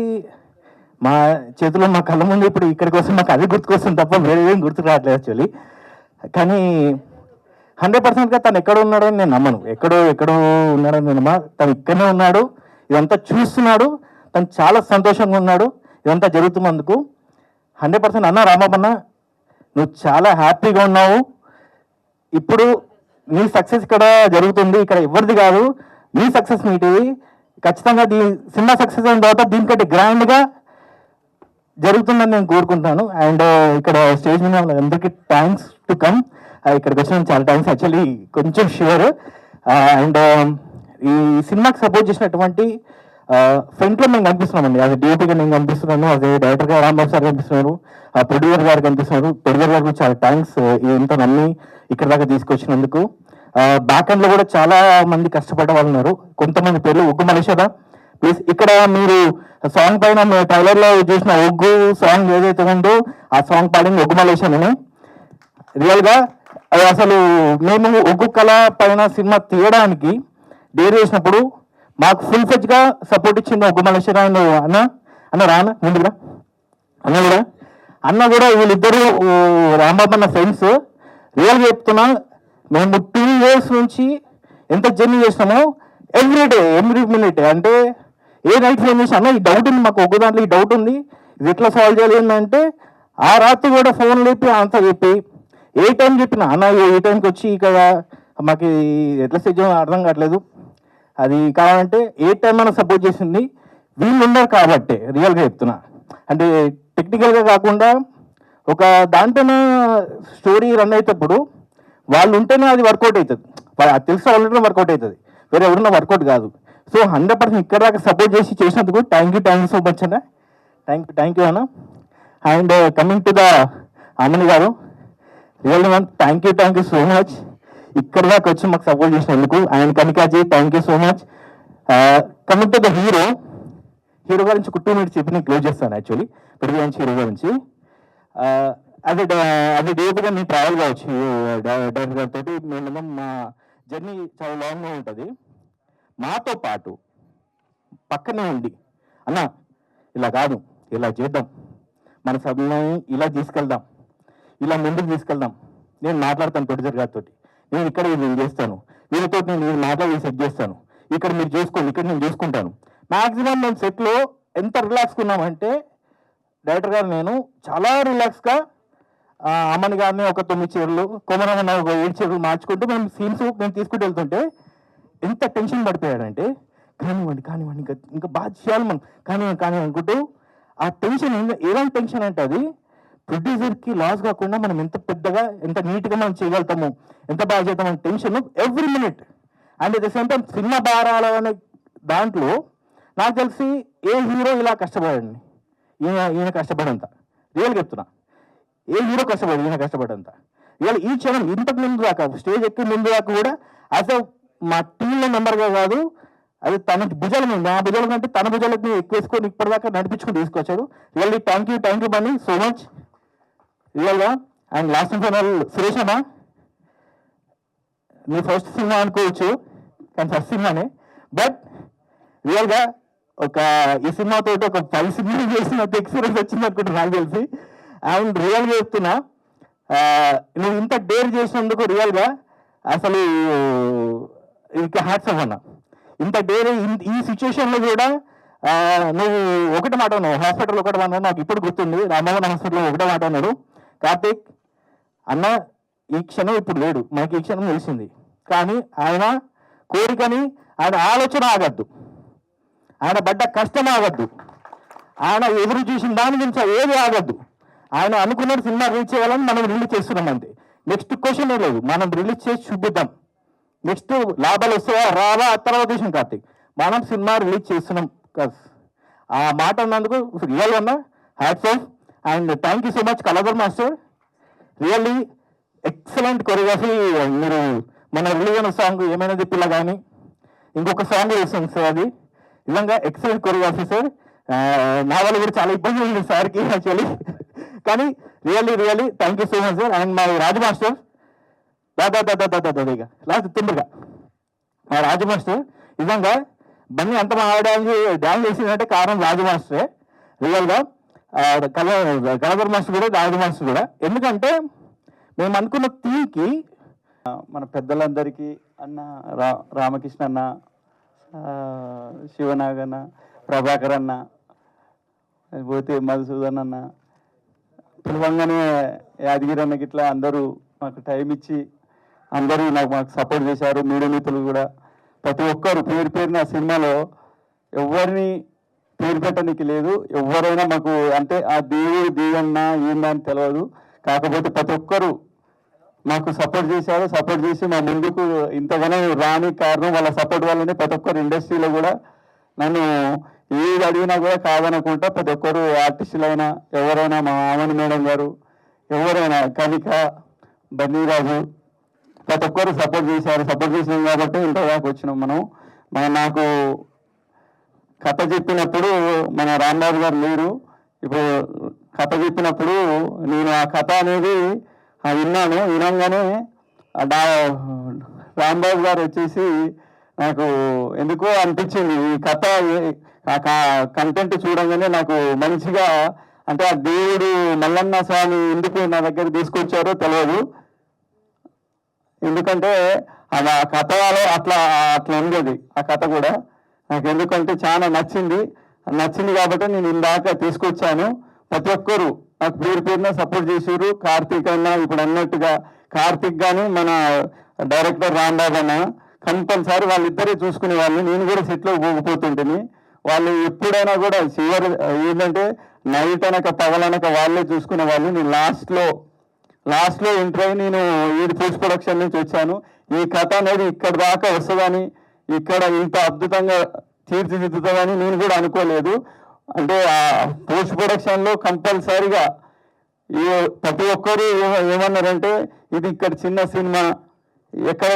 మా చేతిలో మా కళ్ళ ముందు ఇప్పుడు ఇక్కడికి వస్తే మాకు అది గుర్తుకొస్తుంది తప్ప వేరే ఏం గుర్తు రావట్లేదు యాక్చువల్లీ. కానీ 100%గా తను ఎక్కడ ఉన్నాడని నేను నమ్మను. ఎక్కడో ఉన్నాడని నేను తను ఇక్కడనే ఉన్నాడు, ఇదంతా చూస్తున్నాడు, తను చాలా సంతోషంగా ఉన్నాడు ఇదంతా జరుగుతున్నందుకు. 100% అన్న రామప్పన్న నువ్వు చాలా హ్యాపీగా ఉన్నావు. ఇప్పుడు నీ సక్సెస్ ఇక్కడ జరుగుతుంది, ఇక్కడ ఎవరిది కాదు, నీ సక్సెస్ మీటిది. ఖచ్చితంగా సినిమా సక్సెస్ అయిన తర్వాత దీనికంటే గ్రాండ్గా జరుగుతుందని నేను కోరుకుంటున్నాను. అండ్ ఇక్కడ స్టేజ్ మీద అందరికీ థ్యాంక్స్ టు కమ్. ఇక్కడికి వచ్చిన చాలా థ్యాంక్స్ యాక్చువల్లీ, కొంచెం షూర్. అండ్ ఈ సినిమాకి సపోర్ట్ చేసినటువంటి ఫ్రంట్లో మేము కనిపిస్తున్నామండి. అది డిఓపిగా నేను కనిపిస్తున్నాను, అదే డైరెక్టర్గా రాంబాబు సార్ కనిపిస్తున్నారు, ప్రొడ్యూసర్ గారు కనిపిస్తున్నారు. ప్రొడ్యూసర్ గారికి చాలా థ్యాంక్స్ ఇంత నమ్మి ఇక్కడ దాకా తీసుకొచ్చినందుకు. బ్యాక్ ఎండ్లో కూడా చాలా మంది కష్టపడే వాళ్ళు ఉన్నారు. కొంతమంది పేర్లు ఒగ్గు మలేషియా ప్లీజ్. ఇక్కడ మీరు సాంగ్ పైన మీరు ట్రైలర్లో చూసిన ఒగ్గు సాంగ్ ఏదైతే ఉందో ఆ సాంగ్ పాడింది ఒగ్గు మలేషియానే. రియల్గా అసలు మేము ఒగ్గు కళ పైన సినిమా తీయడానికి డేర్ చేసినప్పుడు మాకు ఫుల్ ఫ్లెడ్జ్గా సపోర్ట్ ఇచ్చింది ఒగ్గు మలేషియా. అన్న రాన ముందుగా అన్న కూడా వీళ్ళిద్దరూ రాంబాబు అన్న ఫ్రెండ్స్. రియల్గా చెప్తున్నా, మేము 2 years నుంచి ఎంత జర్నీ చేసినామో ఎవ్రీ మినిట్ అంటే ఏ నైట్ ఫోన్ చేసి అన్న ఈ డౌట్ ఉంది మాకు, ఒక్క దాంట్లో ఈ డౌట్ ఉంది, ఇది ఎట్లా సాల్వ్ చేయాలి ఏంటంటే ఆ రాత్రి కూడా ఫోన్ లేపి ఆన్సర్ చెప్పి ఏ టైం చెప్పినా అన్న ఈ టైంకి వచ్చి ఇక్కడ మాకు ఎట్లా స్టేజ్ అర్థం కావట్లేదు, అది కావాలంటే ఏ టైం అయినా సపోర్ట్ చేసింది వీళ్ళు ఉన్నారు కాబట్టి. రియల్గా చెప్తున్నా, అంటే టెక్నికల్గా కాకుండా ఒక దాంట్లో స్టోరీ రన్ అయ్యేటప్పుడు వాళ్ళు ఉంటేనే అది వర్కౌట్ అవుతుంది. అది తెలిసిన వాళ్ళంటే వర్కౌట్ అవుతుంది, వేరే ఎవరున్నా వర్కౌట్ కాదు. సో 100% ఇక్కడ దాకా సపోర్ట్ చేసినందుకు థ్యాంక్ యూ సో మచ్ అన్న. థ్యాంక్ యూ అన్న. అండ్ కమింగ్ టు ద అమ్మని గారు, really ma'am thank you so much. ఇక్కడ దాకా వచ్చి మాకు సపోర్ట్ చేసినందుకు. అండ్ కనికాజీ thank you so much. Coming to the hero గురించి 2 minutes చెప్పి నేను క్లోజ్ చేస్తాను యాక్చువల్లీ. ప్రతి హీరో గురించి అది డేపుగా నేను ట్రావెల్ కావచ్చు డైరెక్టర్ గారితో. మేము మా జర్నీ చాలా లాంగ్గా ఉంటుంది. మాతో పాటు పక్కనే ఉండి అన్న ఇలా కాదు, ఇలా చేద్దాం, మన సభని ఇలా తీసుకెళ్దాం, ఇలా ముందుకు తీసుకెళ్దాం, నేను మాట్లాడతాను ప్రొడ్యూసర్ గారితో, నేను ఇక్కడ నేను చేస్తాను, వీళ్ళతో నేను మాట్లాడి సెట్ చేస్తాను, ఇక్కడ మీరు చేసుకోండి, ఇక్కడ నేను చేసుకుంటాను. మ్యాక్సిమం మేము సెట్లో ఎంత రిలాక్స్గా ఉన్నామంటే డైరెక్టర్ గారు నేను చాలా రిలాక్స్గా అమ్మని గారిని ఒక 9 చీరలు, కొమరమ్మ ఒక 7 చీరలు మార్చుకుంటూ మేము సీన్స్ మేము తీసుకుంటూ వెళ్తుంటే ఎంత టెన్షన్ పడిపోయాడంటే కానివ్వండి కానివ్వండి ఇంకా బాగా చేయాలి మనం, కానివ్వండి అనుకుంటూ ఆ టెన్షన్ ఎలాంటి టెన్షన్ అంటే అది ప్రొడ్యూసర్కి లాస్ కాకుండా మనం ఎంత పెద్దగా ఎంత నీట్గా మనం చేయగలుగుతాము, ఎంత బాగా చేద్దామని tension every minute. And at the same time cinema భారాలు అనే దాంట్లో నాకు తెలిసి ఏ హీరో ఇలా కష్టపడండి, ఈయన కష్టపడంత రియల్గా చెప్తున్నా, ఏ హీరో కష్టపడి ఈయన కష్టపడంత ఇవాళ ఈ క్షణం ఇంతకు ముందు దాకా స్టేజ్ ఎక్కి ముందు దాకా కూడా యాజ్ మా టీంలో మెంబర్గా కాదు, అది తన భుజాల మీద నా భుజాల కంటే తన భుజాలకు ఎక్కువేసుకొని ఇప్పటిదాకా నడిపించుకుని తీసుకొచ్చాడు. Really thank you Bunny so much రియల్గా. And last and final Suresh అన్న, నీ ఫస్ట్ సినిమా అనుకోవచ్చు కానీ ఫస్ట్ సినిమానే, బట్ రియల్గా ఈ సినిమాతో ఒక 10 సినిమాలు చేసినంత ఎక్స్పీరియన్స్ వచ్చింది అనుకుంటున్నా నాకు తెలిసి. అండ్ రియల్గా చెప్తున్నా, నువ్వు ఇంత డేర్ చేసినందుకు రియల్గా అసలు ఇంకా హ్యాట్స్ ఆఫ్ అన్న. ఇంత డేర్ ఈ సిచ్యువేషన్లో కూడా నువ్వు ఒకటి మాట అన్నావు, హాస్పిటల్ ఒకటి మాట నాకు ఇప్పుడు గుర్తుంది, రామమోహన్ హాస్పిటల్లో ఒకటే మాట అన్నాడు, కార్తీక్ అన్న ఈ క్షణం ఇప్పుడు లేడు, మనకి ఈ క్షణం తెలిసింది, కానీ ఆయన కోరికని ఆయన ఆలోచన ఆగద్దు, ఆయన పడ్డ కష్టం ఆగద్దు, ఆయన ఎదురు చూసిన దాని గురించి ఏది ఆగద్దు, ఆయన అనుకున్నది సినిమా రిలీజ్ చేయాలని మనం రిలీజ్ చేస్తున్నాం అంతే. నెక్స్ట్ క్వశ్చన్ లేదు, మనం రిలీజ్ చేసి చూపిద్దాం, నెక్స్ట్ లాభాలు వస్తాయా రావా తర్వాత విషయం కార్తీక్, మనం సినిమా రిలీజ్ చేస్తున్నాం. ఆ మాట అన్నందుకు రియల్ అన్న hats off. And thank you so much Kaladhar master, really excellent choreography. మీరు మన రిలీజ్ అయిన సాంగ్ ఏమైనా చెప్పిలా కానీ ఇంకొక సాంగ్ వేస్తుంది సార్, అది నిజంగా ఎక్సలెంట్ కొరియోగ్రఫీ సార్. నా వల్ల కూడా చాలా ఇబ్బంది ఉంది సార్కి యాక్చువల్లీ, కానీ really thank you so much sir. And మా రాజు మాస్టర్ ఇక లాస్ట్ తొందరగా మా రాజు మాస్టర్, నిజంగా బన్నీ అంత మా డ్యాన్స్ చేసిందంటే కారణం రాజు మాస్టరే రియల్గా. కళాధర్ మాస్టర్ కూడా రాజు మాస్టర్ కూడా, ఎందుకంటే మేము అనుకున్న థీమ్కి మన పెద్దలందరికీ అన్న రామకృష్ణ అన్న, శివనాగన్న, ప్రభాకర్ అన్న, పోతే మధుసూదన్ అన్న, పిలవంగానే యాదగిరి అన్నకి ఇట్లా అందరూ మాకు టైం ఇచ్చి అందరూ మాకు సపోర్ట్ చేశారు. మీడియా మిత్రులు కూడా ప్రతి ఒక్కరు పేరున సినిమాలో ఎవరిని పేరు పెట్టడానికి లేదు, ఎవరైనా మాకు అంటే ఆ దేవుడు దీవెన్న ఏందని తెలియదు, కాకపోతే ప్రతి ఒక్కరు మాకు సపోర్ట్ చేశారు. సపోర్ట్ చేసి మా ముందుకు ఇంతగానో రాని కారణం వాళ్ళ సపోర్ట్ వల్లనే ప్రతి ఒక్కరు ఇండస్ట్రీలో కూడా నన్ను ఏది అడిగినా కూడా కాదనుకుంటా ప్రతి ఒక్కరు ఆర్టిస్టులైనా ఎవరైనా మా ఆమని మేడం గారు ఎవరైనా కవిక బన్నీరాజు ప్రతి ఒక్కరు సపోర్ట్ చేశారు. సపోర్ట్ చేసినాం కాబట్టి ఇంతదాకా వచ్చినాం మనం. నాకు కథ చెప్పినప్పుడు మన రాంబాబు గారు లేరు, ఇప్పుడు కథ చెప్పినప్పుడు నేను ఆ కథ అనేది వినంగానే రాంబాబు గారు వచ్చేసి నాకు ఎందుకో అనిపించింది, ఈ కథ కంటెంట్ చూడంగానే నాకు మంచిగా, అంటే ఆ దేవుడు మల్లన్న స్వామి ఎందుకు నా దగ్గర తీసుకొచ్చారో తెలియదు, ఎందుకంటే అది ఆ కథలో అట్లా ఉండేది. ఆ కథ కూడా నాకు ఎందుకంటే చాలా నచ్చింది కాబట్టి నేను ఇందాక తీసుకొచ్చాను. ప్రతి ఒక్కరు నాకు పేరున సపోర్ట్ చేసారు. కార్తీక్ అన్న ఇప్పుడు అన్నట్టుగా కార్తీక్ కానీ మన డైరెక్టర్ రాంబాబు అన్న కంపల్సరీ వాళ్ళిద్దరే చూసుకునే వాళ్ళు. నేను కూడా సెట్లో పోగిపోతుంటేని వాళ్ళు ఎప్పుడైనా కూడా చివరి ఏంటంటే నైట్ అనక పగలనక వాళ్ళే చూసుకునే వాళ్ళు. నేను లాస్ట్లో ఎంటర్ అయ్యి నేను ఈ పోస్ట్ ప్రొడక్షన్ నుంచి వచ్చాను. ఈ కథ అనేది ఇక్కడ దాకా వస్తుందని, ఇక్కడ ఇంత అద్భుతంగా తీర్చిదిద్దుతుందని నేను కూడా అనుకోలేదు. అంటే ఆ పోస్ట్ ప్రొడక్షన్లో కంపల్సరీగా ప్రతి ఒక్కరు ఏమన్నారంటే ఇది ఇక్కడ చిన్న సినిమా, ఎక్కడ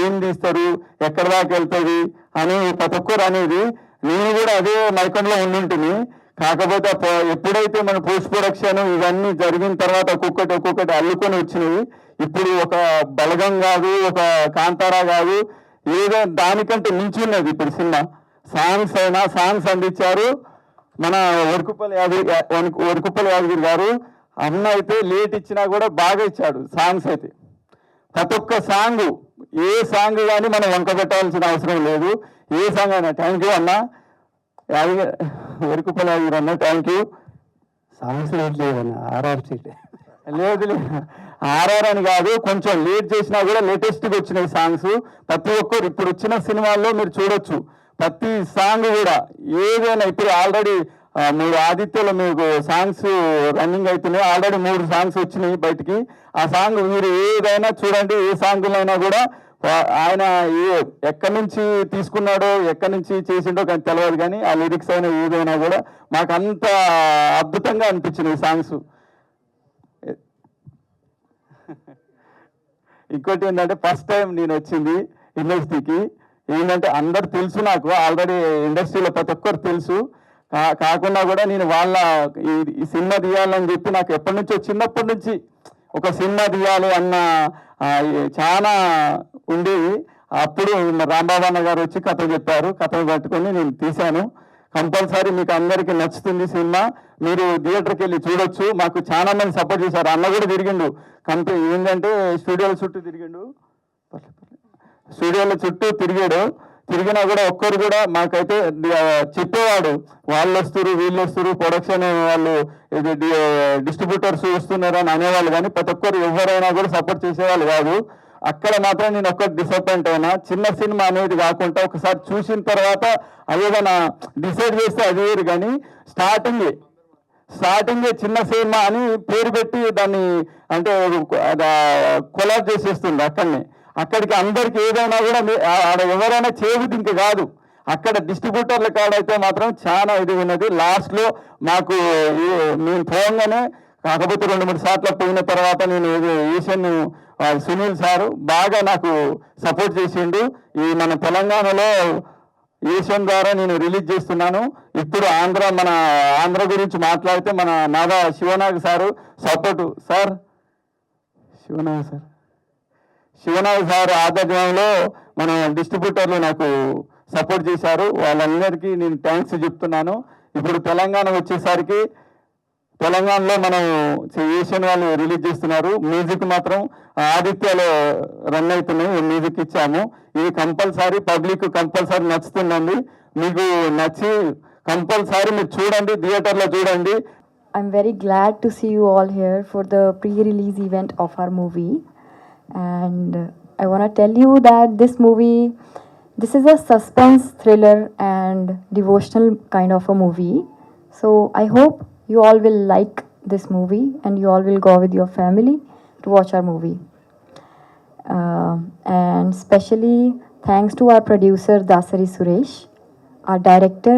ఏం తీస్తారు, ఎక్కడ దాకా వెళ్తుంది అని ప్రతి ఒక్కరు అనేది. నేను కూడా అదే మైకంలో ఉండుంటుంది, కాకపోతే ఎప్పుడైతే మన పోస్ట్ ప్రొడక్షన్ ఇవన్నీ జరిగిన తర్వాత ఒక్కొక్కటి అల్లుకొని వచ్చినాయి. ఇప్పుడు ఒక బలగం కాదు, ఒక కాంతారా కాదు, ఏదో దానికంటే మించి ఉన్నది ఇప్పుడు సినిమా. సాంగ్స్ అందించారు మన వరకుప్పల్ యాదగిరి గారు. అన్న అయితే లేట్ ఇచ్చినా కూడా బాగా ఇచ్చాడు సాంగ్స్ అయితే. ప్రతి ఒక్క సాంగ్, ఏ సాంగ్ కానీ మనం వంక పెట్టాల్సిన అవసరం లేదు. ఏ సాంగ్ అయినా. థ్యాంక్ యూ అన్న వరకుప్పల్ యాదగిరి అన్న, థ్యాంక్ యూ. సాంగ్స్ లేదన్న, ఆర్ఆర్ సీట్ లేదు ఆర్ఆర్ అని కాదు, కొంచెం లేట్ చేసినా కూడా లేటెస్ట్గా వచ్చినాయి సాంగ్స్. ప్రతి ఒక్కరు ఇప్పుడు వచ్చిన సినిమాల్లో మీరు చూడొచ్చు, ప్రతి సాంగ్ కూడా ఏదైనా. ఇప్పుడు ఆల్రెడీ 3 ఆదిత్యలో మీకు సాంగ్స్ రన్నింగ్ అవుతున్నాయి. ఆల్రెడీ 3 సాంగ్స్ వచ్చినాయి బయటికి. ఆ సాంగ్ మీరు ఏదైనా చూడండి, ఏ సాంగ్లైనా కూడా ఆయన ఎక్కడి నుంచి తీసుకున్నాడో, ఎక్కడి నుంచి చేసిండో కానీ తెలియదు, కానీ ఆ లిరిక్స్ అయినా ఏదైనా కూడా మాకు అంత అద్భుతంగా అనిపించినాయి సాంగ్స్. ఇంకోటి ఏంటంటే ఫస్ట్ టైం నేను వచ్చింది ఇండస్ట్రీకి. ఏంటంటే అందరు తెలుసు నాకు, ఆల్రెడీ ఇండస్ట్రీలో ప్రతి ఒక్కరు తెలుసు. కాకుండా కూడా నేను వాళ్ళ ఈ సినిమా తీయాలని చెప్పి నాకు ఎప్పటి నుంచో, చిన్నప్పటి నుంచి ఒక సినిమా తీయాలి అన్న చాలా ఉండేది. అప్పుడు రాంబాబు అన్న గారు వచ్చి కథ చెప్పారు. కథ పట్టుకొని నేను తీశాను. కంపల్సరీ మీకు అందరికీ నచ్చుతుంది సినిమా. మీరు థియేటర్కి వెళ్ళి చూడొచ్చు. మాకు చాలా మంది సపోర్ట్ చేశారు. అన్న కూడా తిరిగిండు ఏంటంటే స్టూడియోల చుట్టూ తిరిగాడు. తిరిగినా కూడా ఒక్కరు కూడా మాకైతే చెప్పేవాడు, వాళ్ళు వస్తారు, వీళ్ళు వస్తారు, ప్రొడక్షన్ వాళ్ళు డిస్ట్రిబ్యూటర్స్ వస్తున్నారు అని అనేవాళ్ళు, కానీ ప్రతి ఒక్కరు ఎవరైనా కూడా సపోర్ట్ చేసేవాళ్ళు కాదు. అక్కడ మాత్రం నేను ఒక్కటి డిసప్పాయింట్ అయినా. చిన్న సినిమా అనేది కాకుండా ఒకసారి చూసిన తర్వాత అదేదైనా డిసైడ్ చేస్తే అది వేరు, కానీ స్టార్టింగే చిన్న సినిమా అని పేరు పెట్టి దాన్ని అంటే కొలాబ్ చేసేస్తుంది. అక్కడికి అందరికి ఏదైనా కూడా ఆడ ఎవరైనా చేయబుద్ధి ఇంకా కాదు. అక్కడ డిస్ట్రిబ్యూటర్ల కాడైతే మాత్రం చాలా ఇది ఉన్నది. లాస్ట్లో మాకు మేము పోగానే, కాకపోతే 2-3 సార్లు పోయిన తర్వాత నేను ఏషియన్ సునీల్ సారు బాగా నాకు సపోర్ట్ చేసిండు. ఈ మన తెలంగాణలో ఏషియన్ ద్వారా నేను రిలీజ్ చేస్తున్నాను. ఇప్పుడు మన ఆంధ్ర గురించి మాట్లాడితే మన నాదా Sivanag sir support sir, Sivanag sir ఆధ్వర్యంలో మన డిస్ట్రిబ్యూటర్లు నాకు సపోర్ట్ చేశారు. వాళ్ళందరికీ నేను థ్యాంక్స్ చెప్తున్నాను. ఇప్పుడు తెలంగాణ వచ్చేసరికి తెలంగాణలో మనం ఏషియన్ వాళ్ళు రిలీజ్ చేస్తున్నారు. మ్యూజిక్ మాత్రం ఆదిత్యలో రన్ అవుతున్నాయి, మ్యూజిక్ ఇచ్చాము. ఇది కంపల్సరీ పబ్లిక్ కంపల్సరీ నచ్చుతుందండి. మీకు నచ్చి కంపల్సరీ మీరు చూడండి, థియేటర్లో చూడండి. I'm very glad to see you all here for the pre-release event of our movie. And I want to tell you that this is a suspense thriller and devotional kind of a movie. So I hope you all will like this movie and you all will go with your family to watch our movie. And especially thanks to our producer Dasari Suresh, our director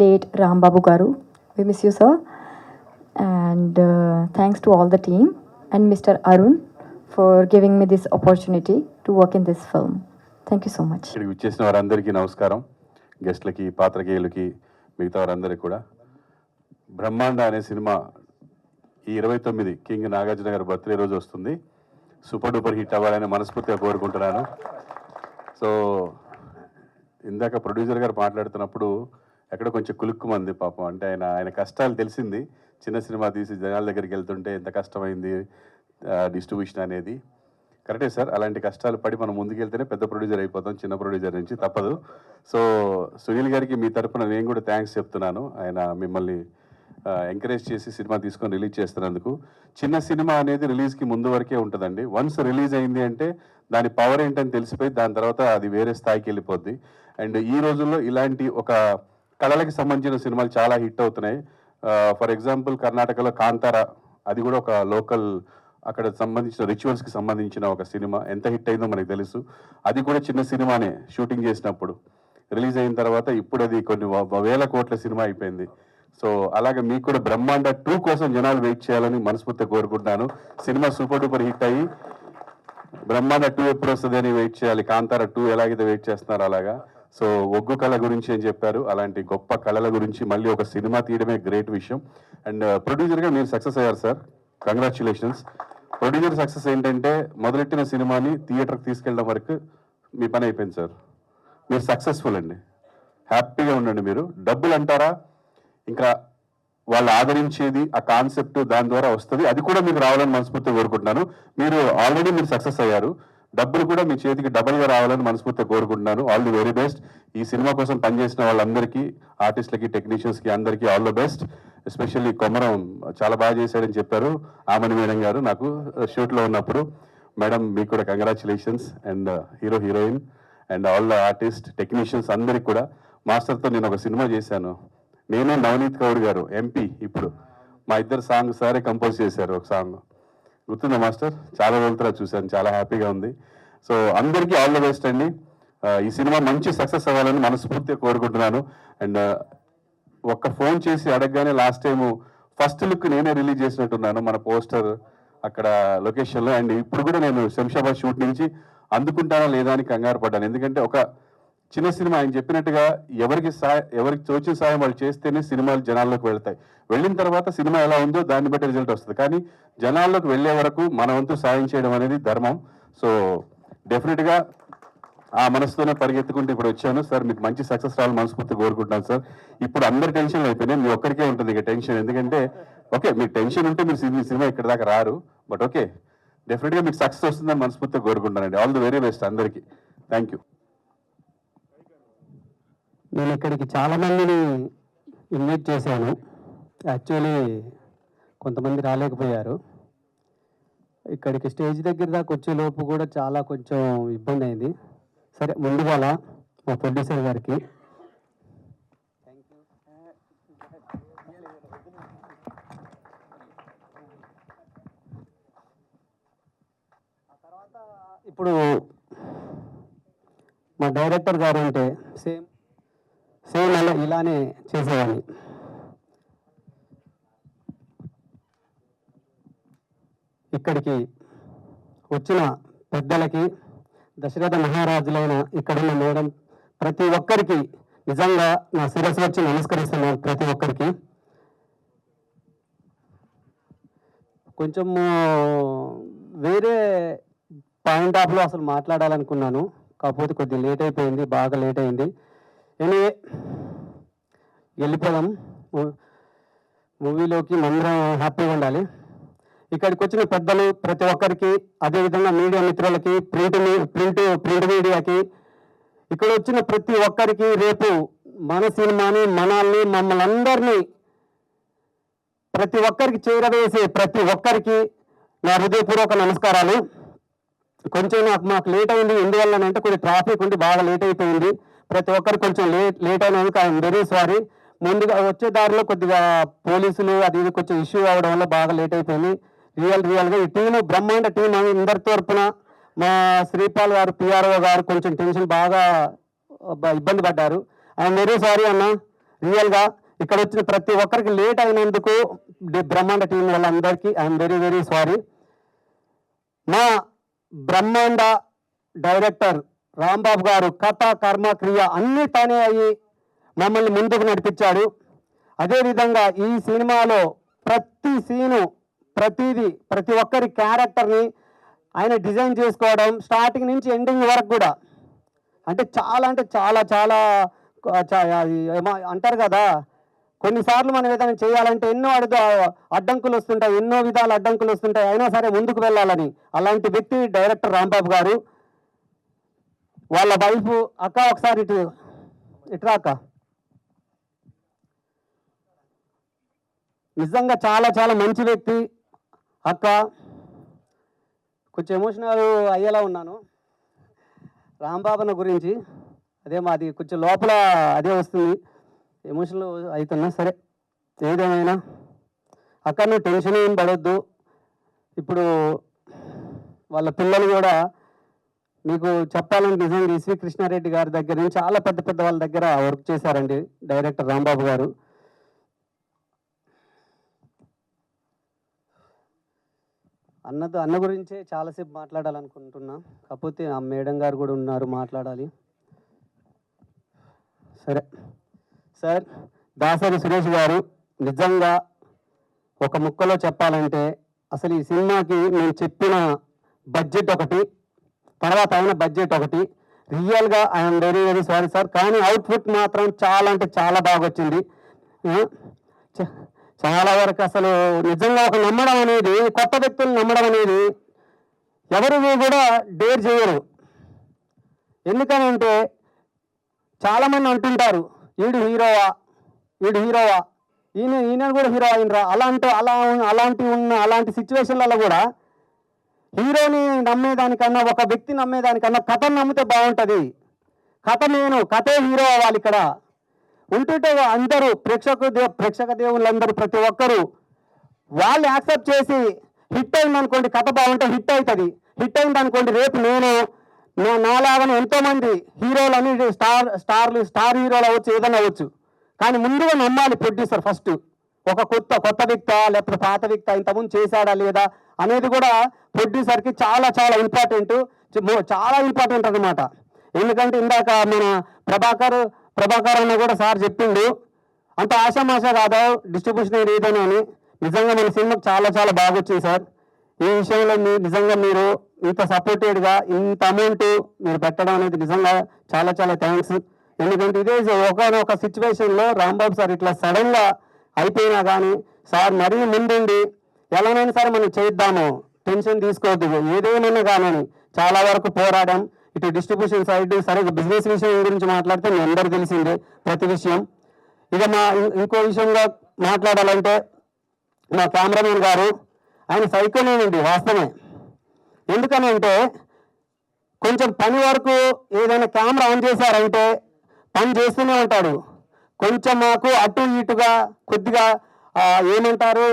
late Rambabu Garu. We miss you, sir. And thanks to all the team and Mr. Arun for giving me this opportunity to work in this film. Thank you so much. ఇక్కడికి వచ్చేసిన వారందరికీ నమస్కారం, గెస్ట్లకి, పాత్రికేయులకి, మిగతా వారందరికీ కూడా. బ్రహ్మాండ అనే cinema ఈ 29 king Nagarjuna గారి బర్త్డే రోజు వస్తుంది. సూపర్ డూపర్ హిట్ అవ్వాలని మనస్ఫూర్తిగా కోరుకుంటున్నాను. సో ఇందాక ప్రొడ్యూసర్ గారు మాట్లాడుతున్నప్పుడు ఎక్కడ కొంచెం కులుక్కుమంది పాపం. అంటే ఆయన కష్టాలు తెలిసింది. చిన్న సినిమా తీసి జనాల దగ్గరికి వెళ్తుంటే ఎంత కష్టమైంది డిస్ట్రిబ్యూషన్ అనేది. కరెక్టే సార్, అలాంటి కష్టాలు పడి మనం ముందుకెళ్తేనే పెద్ద ప్రొడ్యూసర్ అయిపోతాం, చిన్న ప్రొడ్యూసర్ నుంచి తప్పదు. సో సునీల్ గారికి మీ తరఫున నేను కూడా థ్యాంక్స్ చెప్తున్నాను. ఆయన మిమ్మల్ని ఎంకరేజ్ చేసి సినిమా తీసుకొని రిలీజ్ చేస్తున్నందుకు. చిన్న సినిమా అనేది రిలీజ్కి ముందు వరకే ఉంటుందండి. వన్స్ రిలీజ్ అయింది అంటే దాని పవర్ ఏంటని తెలిసిపోయి దాని తర్వాత అది వేరే స్థాయికి వెళ్ళిపోద్ది. అండ్ ఈ రోజుల్లో ఇలాంటి ఒక కళలకి సంబంధించిన సినిమాలు చాలా హిట్ అవుతున్నాయి. ఫర్ ఎగ్జాంపుల్ కర్ణాటకలో కాంతారా, అది కూడా ఒక లోకల్ అక్కడ సంబంధించిన రిచువల్స్కి సంబంధించిన ఒక సినిమా. ఎంత హిట్ అయిందో మనకు తెలుసు. అది కూడా చిన్న సినిమానే షూటింగ్ చేసినప్పుడు. రిలీజ్ అయిన తర్వాత ఇప్పుడు అది కొన్ని వేల కోట్ల సినిమా అయిపోయింది. సో అలాగే మీకు కూడా బ్రహ్మాండ 2 కోసం జనాలు వెయిట్ చేయాలని మనస్ఫూర్తిగా కోరుకుంటున్నాను. సినిమా సూపర్ డూపర్ హిట్ అయ్యి బ్రహ్మాండ 2 ఎప్పుడు వస్తుంది అని వెయిట్ చేయాలి. కాంతారా 2 ఎలాగైతే వెయిట్ చేస్తున్నారో అలాగా. సో ఒగ్గు కళ గురించి ఏం చెప్పారు, అలాంటి గొప్ప కళల గురించి మళ్ళీ ఒక సినిమా తీయడమే గ్రేట్ విషయం. అండ్ ప్రొడ్యూసర్గా మీరు సక్సెస్ అయ్యారు సార్, కంగ్రాచులేషన్స్. ప్రొడ్యూసర్ సక్సెస్ ఏంటంటే మొదలెట్టిన సినిమాని థియేటర్కి తీసుకెళ్ళడం వరకు మీ పని అయిపోయింది సార్. మీరు సక్సెస్ఫుల్ అండి, హ్యాపీగా ఉండండి. మీరు డబ్బులు అంటారా, ఇంకా వాళ్ళు ఆదరించేది ఆ కాన్సెప్ట్ దాని ద్వారా వస్తుంది, అది కూడా మీకు రావాలని మనస్ఫూర్తిగా కోరుకుంటున్నాను. మీరు ఆల్రెడీ మీరు సక్సెస్ అయ్యారు, డబ్బులు కూడా మీ చేతికి డబుల్గా రావాలని మనస్ఫూర్తిగా కోరుకుంటున్నాను. All the very best. ఈ సినిమా కోసం పనిచేసిన వాళ్ళందరికీ, ఆర్టిస్టులకి, టెక్నీషియన్స్కి అందరికీ all the best. Especially Komaram చాలా బాగా చేశాడని చెప్పారు ఆమని మేడం గారు నాకు షూట్లో ఉన్నప్పుడు. మేడం మీకు కూడా congratulations. And hero, heroine and all the artist, technicians అందరికి కూడా. మాస్టర్తో నేను ఒక సినిమా చేశాను, నేను నవనీత్ కౌర్ గారు ఎంపీ, ఇప్పుడు మా ఇద్దరు సాంగ్ సారే కంపోజ్ చేశారు. ఒక సాంగ్ గుర్తుందా మాస్టర్? చాలా రోజుల తర్వాత చూశాను, చాలా హ్యాపీగా ఉంది. సో అందరికీ ఆల్ ద బెస్ట్ అండి. ఈ సినిమా మంచి సక్సెస్ అవ్వాలని మనస్ఫూర్తిగా కోరుకుంటున్నాను. అండ్ ఒక్క ఫోన్ చేసి అడగగానే లాస్ట్ టైం ఫస్ట్ లుక్ నేనే రిలీజ్ చేసినట్టున్నాను మన పోస్టర్ అక్కడ లొకేషన్లో. అండ్ ఇప్పుడు కూడా నేను శంషాబాద్ షూట్ నుంచి అందుకుంటానా లేదా అని కంగారు పడ్డాను. ఎందుకంటే ఒక చిన్న సినిమా, ఆయన చెప్పినట్టుగా ఎవరికి తోచిన సాయం వాళ్ళు చేస్తేనే సినిమాలు జనాల్లోకి వెళ్తాయి. వెళ్ళిన తర్వాత సినిమా ఎలా ఉందో దాన్ని బట్టి రిజల్ట్ వస్తుంది. కానీ జనాల్లోకి వెళ్ళే వరకు మన వంతు సాయం చేయడం అనేది ధర్మం. సో డెఫినెట్గా ఆ మనసుతోనే పరిగెత్తుకుంటూ ఇప్పుడు వచ్చాను సార్. మీకు మంచి సక్సెస్ రావాలని మనస్ఫూర్తిగా కోరుకుంటున్నాను సార్. ఇప్పుడు అందరి టెన్షన్లు అయిపోయినాయి, మీ ఒక్కరికే ఉంటుంది ఇక టెన్షన్. ఎందుకంటే ఓకే, మీకు టెన్షన్ ఉంటే మీరు సినిమా ఇక్కడ దాకా రారు. బట్ ఓకే, డెఫినెట్గా మీకు సక్సెస్ వస్తుందని మనస్ఫూర్తిగా కోరుకుంటానండి. ఆల్ ది వెరీ బెస్ట్ అందరికీ. Thank you. నేను ఇక్కడికి చాలామందిని ఇన్వైట్ చేశాను, యాక్చువల్లీ కొంతమంది రాలేకపోయారు. ఇక్కడికి స్టేజ్ దగ్గర దాకా వచ్చే లోపు కూడా చాలా కొంచెం ఇబ్బంది అయింది. సరే, ముందుగాల మా ప్రొడ్యూసర్ గారికి ఇప్పుడు మా డైరెక్టర్ గారు అంటే సేమ్ అలా ఇలానే చేసేవాడిని. ఇక్కడికి వచ్చిన పెద్దలకి, దశరథ మహారాజులైన ఇక్కడున్న మేడం, ప్రతి ఒక్కరికి నిజంగా నా శిరస్సు వచ్చి నమస్కరిస్తున్నాను. ప్రతి ఒక్కరికి కొంచెం వేరే పాయింట్ ఆఫ్లో అసలు మాట్లాడాలనుకున్నాను, కాకపోతే కొద్దిగా లేట్ అయిపోయింది, బాగా లేట్ అయింది. ఎనీవే వెళ్ళిపోదాం మూవీలోకి. అందరం హ్యాపీగా ఉండాలి. ఇక్కడికి వచ్చిన పెద్దలు ప్రతి ఒక్కరికి, అదేవిధంగా మీడియా మిత్రులకి, ప్రింట్ మీడియాకి, ఇక్కడ వచ్చిన ప్రతి ఒక్కరికి, రేపు మన సినిమాని, మనల్ని, మమ్మల్ని అందరినీ ప్రతి ఒక్కరికి చేరవేసే ప్రతి ఒక్కరికి నా హృదయపూర్వక నమస్కారాలు. కొంచెం మాకు లేట్ అయింది, ఎందువల్లనంటే కొద్దిగా ట్రాఫిక్ ఉండి బాగా లేట్ అయిపోయింది. ప్రతి ఒక్కరికి కొంచెం లేట్ అయినందుకు ఐఎమ్ వెరీ సారీ. ముందుగా వచ్చే దారిలో కొద్దిగా పోలీసులు అది ఇది కొంచెం ఇష్యూ అవడం వల్ల బాగా లేట్ అయిపోయింది. రియల్గా ఈ టీము, బ్రహ్మాండ టీం అందరి తరపున మా శ్రీపాల్ గారు, పిఆర్ఓ గారు కొంచెం టెన్షన్ బాగా ఇబ్బంది పడ్డారు. ఐఎమ్ వెరీ సారీ అన్న. రియల్గా ఇక్కడ వచ్చిన ప్రతి ఒక్కరికి లేట్ అయినందుకు బ్రహ్మాండ టీం వాళ్ళందరికీ ఐఎమ్ వెరీ వెరీ సారీ. మా బ్రహ్మాండ డైరెక్టర్ రాంబాబు గారు కథ, కర్మ, క్రియ అన్నీ తానే అయ్యి మమ్మల్ని ముందుకు నడిపించాడు. అదేవిధంగా ఈ సినిమాలో ప్రతి సీను, ప్రతి ఒక్కరి క్యారెక్టర్ని ఆయన డిజైన్ చేసుకోవడం, స్టార్టింగ్ నుంచి ఎండింగ్ వరకు కూడా అంటే చాలా అంటారు కదా, కొన్నిసార్లు మనం ఏదైనా చేయాలంటే ఎన్నో అడ్డంకులు వస్తుంటాయి, ఎన్నో విధాల అడ్డంకులు వస్తుంటాయి, అయినా సరే ముందుకు వెళ్ళాలని. అలాంటి వ్యక్తి డైరెక్టర్ రాంబాబు గారు. వాళ్ళ వైఫ్ అక్క, ఒకసారి ఇట్రా అక్క. నిజంగా చాలా మంచి వ్యక్తి అక్క. కొంచెం ఎమోషనల్ అయ్యేలా ఉన్నాను రాంబాబున గురించి. అదే మాది కొంచెం లోపల అదే వస్తుంది, ఎమోషనల్ అవుతున్నా. సరే, ఏదేమైనా అక్క నువ్వు టెన్షన్ ఏం పడొద్దు. ఇప్పుడు వాళ్ళ పిల్లలు కూడా మీకు చెప్పాలంటే నిజంగా ఎస్వి కృష్ణారెడ్డి గారి దగ్గర నుంచి చాలా పెద్ద వాళ్ళ దగ్గర వర్క్ చేశారండి డైరెక్టర్ రాంబాబు గారు. అన్న గురించే చాలాసేపు మాట్లాడాలనుకుంటున్నా, కాకపోతే ఆ మేడం గారు కూడా ఉన్నారు, మాట్లాడాలి. సరే సార్, దాసరి సురేష్ గారు నిజంగా ఒక ముక్కలో చెప్పాలంటే అసలు ఈ సినిమాకి నేను చెప్పిన బడ్జెట్ ఒకటి, తర్వాత అయిన బడ్జెట్ ఒకటి. రియల్గా I'm very very sorry sir, కానీ అవుట్పుట్ మాత్రం చాలా అంటే చాలా బాగా వచ్చింది. చాలా వరకు అసలు నిజంగా ఒక నమ్మడం అనేది, కొత్త వ్యక్తులు నమ్మడం అనేది ఎవరు కూడా డేర్ చేయరు. ఎందుకనంటే చాలామంది అంటుంటారు వీడు హీరోవా, ఈయన కూడా హీరో అయినరా, అలాంటి సిచ్యువేషన్లలో కూడా హీరోని నమ్మేదానికన్నా, ఒక వ్యక్తి నమ్మేదానికన్నా కథను నమ్మితే బాగుంటుంది. కథే హీరో అవ్వాలి. ఇక్కడ ఉంటుంటే అందరూ ప్రేక్షక దేవుళ్ళందరూ ప్రతి ఒక్కరూ వాళ్ళు యాక్సెప్ట్ చేసి హిట్ అయిందనుకోండి, కథ బాగుంటే హిట్ అవుతుంది. హిట్ అయిందనుకోండి, రేపు నేను నాలాగానే ఎంతోమంది హీరోలని స్టార్ హీరోలు అవ్వచ్చు, ఏదైనా అవ్వచ్చు. కానీ ముందుగా నమ్మాలి ప్రొడ్యూసర్ ఫస్ట్. ఒక కొత్త వ్యక్త లేకపోతే పాత వ్యక్త ఇంతకుముందు చేశాడా లేదా అనేది కూడా ప్రొడ్యూసర్కి చాలా చాలా ఇంపార్టెంట్ అనమాట. ఎందుకంటే ఇందాక మన ప్రభాకర్ అన్న కూడా సార్ చెప్పిండు, అంత ఆశామాష కాదా డిస్ట్రిబ్యూషన్ ఏదైనా అని. నిజంగా మన సినిమాకి చాలా చాలా బాగా వచ్చింది సార్. ఈ విషయంలో నిజంగా మీరు ఇంత సపోర్టెడ్గా ఇంత అమౌంట్ మీరు పెట్టడం అనేది నిజంగా చాలా చాలా థ్యాంక్స్. ఎందుకంటే ఇదే ఒకనొక సిచ్యువేషన్లో రాంబాబు సార్ ఇట్లా సడన్గా అయిపోయినా కానీ సార్ మరీ ముందుండి ఎలానైనా సరే మనం చేద్దాము, టెన్షన్ తీసుకోవద్దు, ఏదేమైనా కానీ చాలా వరకు పోరాడాం. ఇటు డిస్ట్రిబ్యూషన్ సైడ్ సరే, బిజినెస్ విషయం గురించి మాట్లాడితే మీ అందరూ తెలిసిందే ప్రతి విషయం. ఇక ఇంకో విషయంగా మాట్లాడాలంటే మా కెమెరామెన్ గారు, ఆయన సైకోనేనండి వాస్తవమే. ఎందుకని అంటే కొంచెం పని వరకు ఏదైనా కెమెరా ఆన్ చేశారంటే పని చేస్తూనే ఉంటాడు. కొంచెం మాకు అటు ఇటుగా కొద్దిగా ఏమంటారు,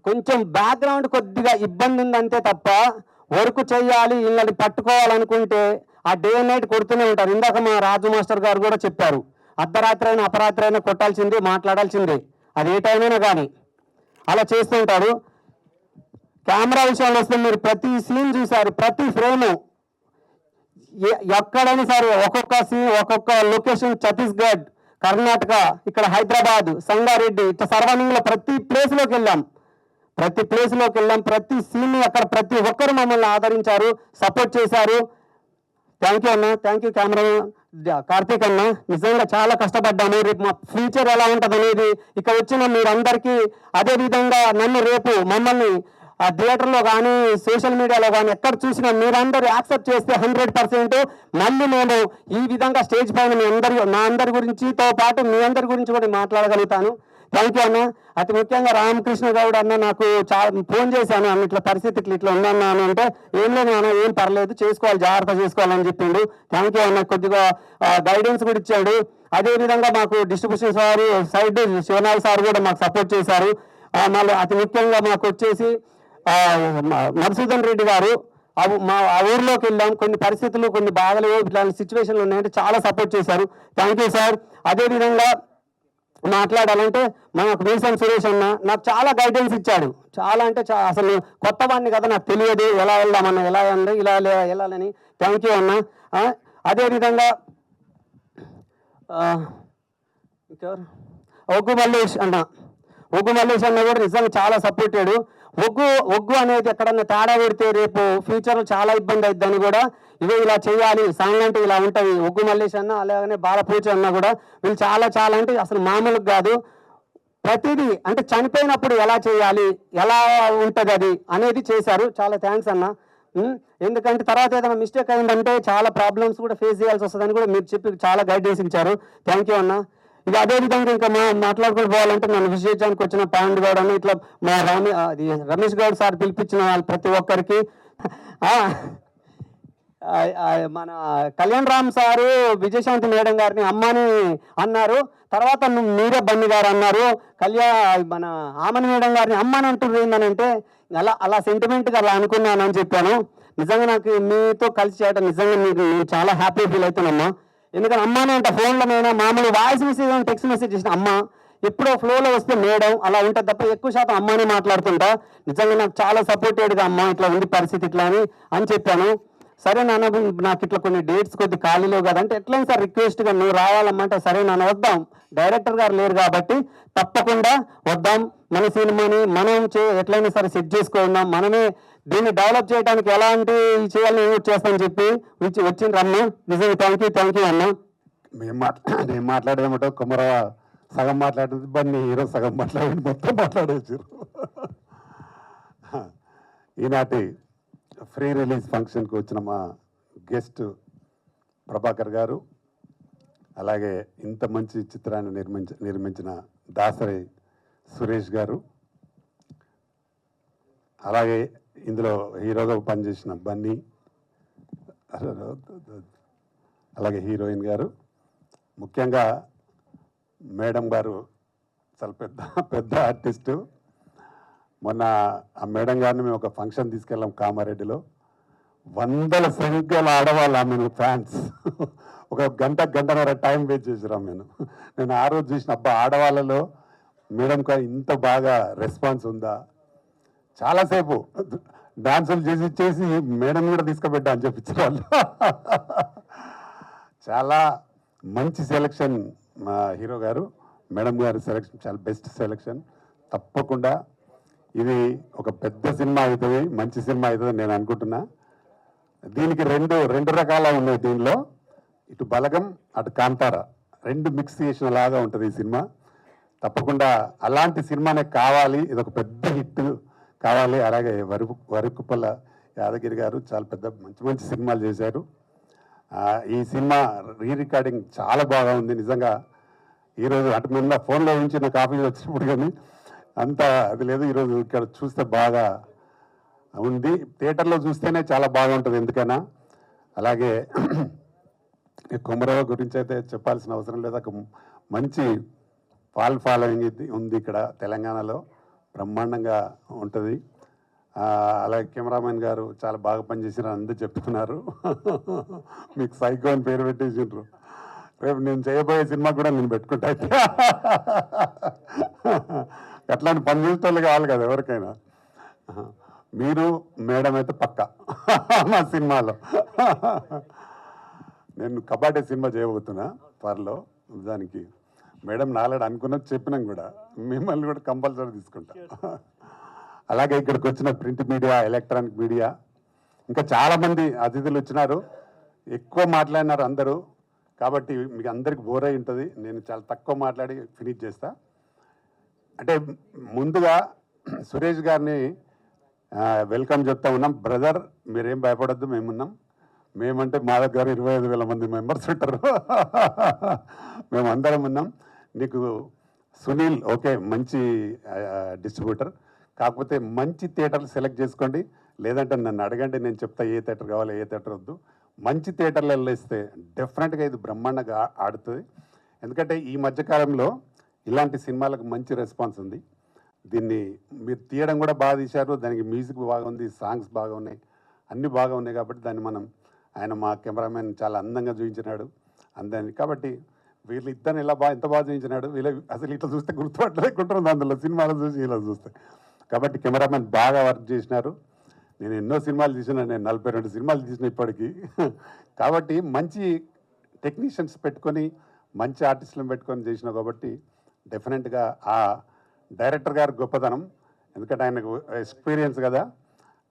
కొంచెం బ్యాక్గ్రౌండ్ కొద్దిగా ఇబ్బంది ఉందంతే తప్ప వర్క్ చేయాలి వీళ్ళని పట్టుకోవాలనుకుంటే ఆ డే అండ్ నైట్ కొడుతూనే ఉంటారు. ఇందాక మా రాజు మాస్టర్ గారు కూడా చెప్పారు, అర్ధరాత్రి అయినా అపరాత్రి అయినా కొట్టాల్సిందే, మాట్లాడాల్సిందే, అది ఏ టైం అయినా కానీ అలా చేస్తూ ఉంటాడు. కెమెరా విషయాలు వస్తే మీరు ప్రతి సీన్ చూసారు, ప్రతి ఫ్రేము ఎక్కడైనా సరే ఒక్కొక్క సీన్ ఒక్కొక్క లొకేషన్, ఛత్తీస్గఢ్, కర్ణాటక, ఇక్కడ హైదరాబాద్, సంగారెడ్డి, ఇట్లా సర్వనింగ్లో ప్రతి ప్లేస్లోకి వెళ్ళాం. ప్రతి సీన్ని అక్కడ ప్రతి ఒక్కరు మమ్మల్ని ఆదరించారు, సపోర్ట్ చేశారు. థ్యాంక్ యూ అన్న, థ్యాంక్ యూ కెమెరా కార్తీక్ అన్న. నిజంగా చాలా కష్టపడ్డాము. రేపు మా ఫ్యూచర్ ఎలా ఉంటుంది అనేది ఇక్కడ వచ్చిన మీరందరికీ, అదేవిధంగా నన్ను రేపు మమ్మల్ని ఆ థియేటర్లో కానీ సోషల్ మీడియాలో కానీ ఎక్కడ చూసినా మీరందరూ యాక్సెప్ట్ చేస్తే 100% మళ్ళీ మేము ఈ విధంగా స్టేజ్ పైన నా అందరి గురించితో పాటు మీ అందరి గురించి కూడా మాట్లాడగలుగుతాను. థ్యాంక్ యూ అన్న. అతి ముఖ్యంగా రామకృష్ణ గౌడ్ అన్న నాకు ఫోన్ చేశాను, అన్న ఇట్లా పరిస్థితి ఇట్లా ఉందన్నా అని అంటే, ఏం లేదు అన్న, ఏం పర్లేదు, చేసుకోవాలి, జాగ్రత్త చేసుకోవాలని చెప్పిండు. థ్యాంక్ యూ అన్న. కొద్దిగా గైడెన్స్ కూడా ఇచ్చాడు. అదేవిధంగా మాకు distribution sir side Shivanath sir కూడా మాకు సపోర్ట్ చేశారు. మళ్ళీ అతి ముఖ్యంగా మాకు వచ్చేసి మధుసూదన్ రెడ్డి గారు, ఆ ఊర్లోకి వెళ్ళాం, కొన్ని పరిస్థితులు కొన్ని బాధలు ఇట్లాంటి సిచ్యువేషన్లు ఉన్నాయంటే చాలా సపోర్ట్ చేశారు. Thank you sir. అదేవిధంగా మాట్లాడాలంటే మనకు మేసన్ సురేష్ అన్న నాకు చాలా గైడెన్స్ ఇచ్చాడు. చాలా అంటే అసలు కొత్త వాడిని కదా, నాకు తెలియదు ఎలా వెళ్దామన్న, ఎలా అండి ఇలా వెళ్ళాలని. థ్యాంక్ యూ అన్న. అదేవిధంగా ఇంకెవరు, ఒగ్గు మల్లేష్ అన్న కూడా నిజంగా చాలా సపోర్టెడ్. ఒగ్గు అనేది ఎక్కడన్నా తేడా పెడితే రేపు ఫ్యూచర్లో చాలా ఇబ్బంది అవుతుందని కూడా, ఇవే ఇలా చేయాలి, సాంగ్ అంటే ఇలా ఉంటుంది. ఒగ్గు మల్లేష్ అన్న అలాగనే బాలపూజ అన్న కూడా వీళ్ళు చాలా చాలా అంటే అసలు మామూలుగా కాదు. ప్రతిదీ అంటే చనిపోయినప్పుడు ఎలా చేయాలి, ఎలా ఉంటుంది అది అనేది చేశారు. చాలా థ్యాంక్స్ అన్న. ఎందుకంటే తర్వాత ఏదైనా మిస్టేక్ అయిందంటే చాలా ప్రాబ్లమ్స్ కూడా ఫేస్ చేయాల్సి వస్తుందని కూడా మీరు చెప్పి చాలా గైడెన్స్ ఇచ్చారు. థ్యాంక్ యూ అన్న. ఇక అదేవిధంగా ఇంకా మాట్లాడుకుని పోవాలంటే నన్ను విశేషానికి వచ్చిన పాండు గౌడ్ అని ఇట్లా మా రమేష్ గౌడ్ సార్ పిలిపించిన వాళ్ళు ప్రతి ఒక్కరికి, మన కళ్యాణ్ రామ్ సారు విజయశాంతి మేడం గారిని అమ్మని అన్నారు. తర్వాత మీరే బన్ని గారు అన్నారు. మన ఆమని మేడం గారిని అమ్మని అంటున్నారు. ఏంటనంటే అలా సెంటిమెంట్గా అలా అనుకున్నానని చెప్పాను. నిజంగా నాకు మీతో కలిసి చేయడం నిజంగా నేను చాలా హ్యాపీ ఫీల్ అవుతున్నామ్మా. ఎందుకంటే అమ్మానే అంట ఫోన్లో నేను మామూలు వాయిస్ మెసేజ్ టెక్స్ట్ మెసేజ్ చేసిన అమ్మ, ఎప్పుడో ఫ్లోలో వస్తే మేడం అలా ఉంటుంది తప్ప ఎక్కువ శాతం అమ్మానే మాట్లాడుతుంటా. నిజంగా నాకు చాలా సపోర్టెడ్గా అమ్మ ఇట్లా ఉంది పరిస్థితి ఇట్లా అని చెప్పాను. సరే నాన్న నాకు ఇట్లా కొన్ని డేట్స్ కొద్ది ఖాళీలో కదంటే ఎట్లయినా సార్ రిక్వెస్ట్గా నువ్వు రావాలమ్మంటే సరే నాన్న వద్దాం, డైరెక్టర్ గారు లేరు కాబట్టి తప్పకుండా వద్దాం, మన సినిమాని మనం ఎట్లయినా సరే సెట్ చేసుకుందాం, మనమే దీన్ని డెవలప్ చేయడానికి ఎలాంటి చేయాలని చేస్తామని చెప్పి వచ్చిండ్రు అన్న. నిజంగా థ్యాంక్ యూ అన్న. నేను మాట్లాడేమంటే కుమరవ సగం మాట్లాడేది బన్నీ హీరో సగం మాట్లాడేది మొత్తం మాట్లాడేసారు. ఈనాటి ఫ్రీ రిలీజ్ ఫంక్షన్కి వచ్చిన మా గెస్ట్ ప్రభాకర్ గారు, అలాగే ఇంత మంచి చిత్రాన్ని నిర్మించిన దాసరి సురేష్ గారు, అలాగే ఇందులో హీరోగా పనిచేసిన బన్నీ, అలాగే హీరోయిన్ గారు, ముఖ్యంగా మేడం గారు చాలా పెద్ద ఆర్టిస్టు. మొన్న ఆ మేడం గారిని మేము ఒక ఫంక్షన్ తీసుకెళ్ళాం కామారెడ్డిలో. వందల సంఖ్యలో ఆడవాళ్ళు ఆమెను ఫ్యాన్స్. ఒక గంటన్నర టైం వేస్ట్ చేసిరాం నేను ఆ రోజు చూసిన అబ్బా ఆడవాళ్ళలో మేడంకి ఇంత బాగా రెస్పాన్స్ ఉందా. చాలాసేపు డాన్సులు చేసి మేడం కూడా తీసుకుపెట్టా అని చెప్పించారు వాళ్ళు. చాలా మంచి సెలెక్షన్ మా హీరో గారు, మేడం గారి సెలెక్షన్ చాలా బెస్ట్ సెలెక్షన్. తప్పకుండా ఇది ఒక పెద్ద సినిమా అవుతుంది, మంచి సినిమా అవుతుంది నేను అనుకుంటున్నా. దీనికి రెండు రకాల ఉన్నాయి దీనిలో, ఇటు బలగం అటు కాంతార రెండు మిక్స్ చేసిన లాగా ఉంటుంది ఈ సినిమా. తప్పకుండా అలాంటి సినిమానే కావాలి, ఇది ఒక పెద్ద హిట్ కావాలి. అలాగే వరకుప్పల యాదగిరి గారు చాలా మంచి సినిమాలు చేశారు. ఈ సినిమా రికార్డింగ్ చాలా బాగా ఉంది నిజంగా. ఈరోజు అటు మీద ఫోన్లో నుంచి నాకు ఆఫీస్ వచ్చినప్పుడు కానీ అంత అది లేదు, ఈరోజు ఇక్కడ చూస్తే బాగా ఉంది. థియేటర్లో చూస్తేనే చాలా బాగుంటుంది ఎందుకైనా. అలాగే కుమరవ గురించి అయితే చెప్పాల్సిన అవసరం లేదు, ఒక మంచి ఫాలోయింగ్ ఉంది ఇక్కడ తెలంగాణలో, బ్రహ్మాండంగా ఉంటుంది. అలాగే కెమెరామెన్ గారు చాలా బాగా పనిచేసిన అందరూ చెప్తున్నారు. మీకు సైకో అని పేరు పెట్టేసిండ్రు. రేపు నేను చేయబోయే సినిమా కూడా నేను పెట్టుకుంటా. అట్లాంటి పని చేసేటోళ్ళు కావాలి కదా ఎవరికైనా. మీరు మేడం అయితే పక్క మా సినిమాలో. నేను కబాటే సినిమా చేయబోతున్నా త్వరలో. దానికి మేడం నాలాడు అనుకున్నది చెప్పినాం కూడా, మిమ్మల్ని కూడా కంపల్సరీ తీసుకుంటా. అలాగే ఇక్కడికి వచ్చిన ప్రింట్ మీడియా, ఎలక్ట్రానిక్ మీడియా, ఇంకా చాలామంది అతిథులు వచ్చినారు. ఎక్కువ మాట్లాడినారు అందరూ, కాబట్టి మీకు అందరికి బోర్ అయి ఉంటుంది. నేను చాలా తక్కువ మాట్లాడి ఫినిష్ చేస్తా. అంటే ముందుగా సురేష్ గారిని వెల్కమ్ చెప్తా ఉన్నాం. బ్రదర్ మీరేం భయపడద్దు, మేమున్నాం. మేమంటే మా దగ్గర 25,000 మంది మెంబర్స్ ఉంటారు. మేమందరం ఉన్నాం. నీకు సునీల్ ఓకే మంచి డిస్ట్రిబ్యూటర్, కాకపోతే మంచి థియేటర్లు సెలెక్ట్ చేసుకోండి, లేదంటే నన్ను అడగండి, నేను చెప్తా ఏ థియేటర్ కావాలి ఏ థియేటర్ వద్దు. మంచి థియేటర్లు వెళ్ళేస్తే డెఫినెట్గా ఇది బ్రహ్మాండంగా ఆడుతుంది. ఎందుకంటే ఈ మధ్యకాలంలో ఇలాంటి సినిమాలకు మంచి రెస్పాన్స్ ఉంది. దీన్ని మీరు తీయడం కూడా బాగా తీశారు, దానికి మ్యూజిక్ బాగుంది, సాంగ్స్ బాగా ఉన్నాయి, అన్నీ బాగా ఉన్నాయి. కాబట్టి దాన్ని ఆయన మా కెమెరామెన్ చాలా అందంగా చూపించినాడు అందాన్ని. కాబట్టి వీళ్ళు ఇద్దరిని ఎంత బాగా చూపించినాడు. అసలు ఇట్లా చూస్తే గుర్తుపట్టలేకుంటుంది అందులో సినిమాలో చూసి ఇలా చూస్తే. కాబట్టి కెమెరామెన్ బాగా వర్క్ చేసినారు. నేను ఎన్నో సినిమాలు తీసిన, నేను 42 సినిమాలు తీసిన ఇప్పటికీ. కాబట్టి మంచి టెక్నీషియన్స్ పెట్టుకొని మంచి ఆర్టిస్టులను పెట్టుకొని చేసిన కాబట్టి డెఫినెట్గా ఆ డైరెక్టర్ గారి గొప్పతనం. ఎందుకంటే ఆయనకు ఎక్స్పీరియన్స్ కదా,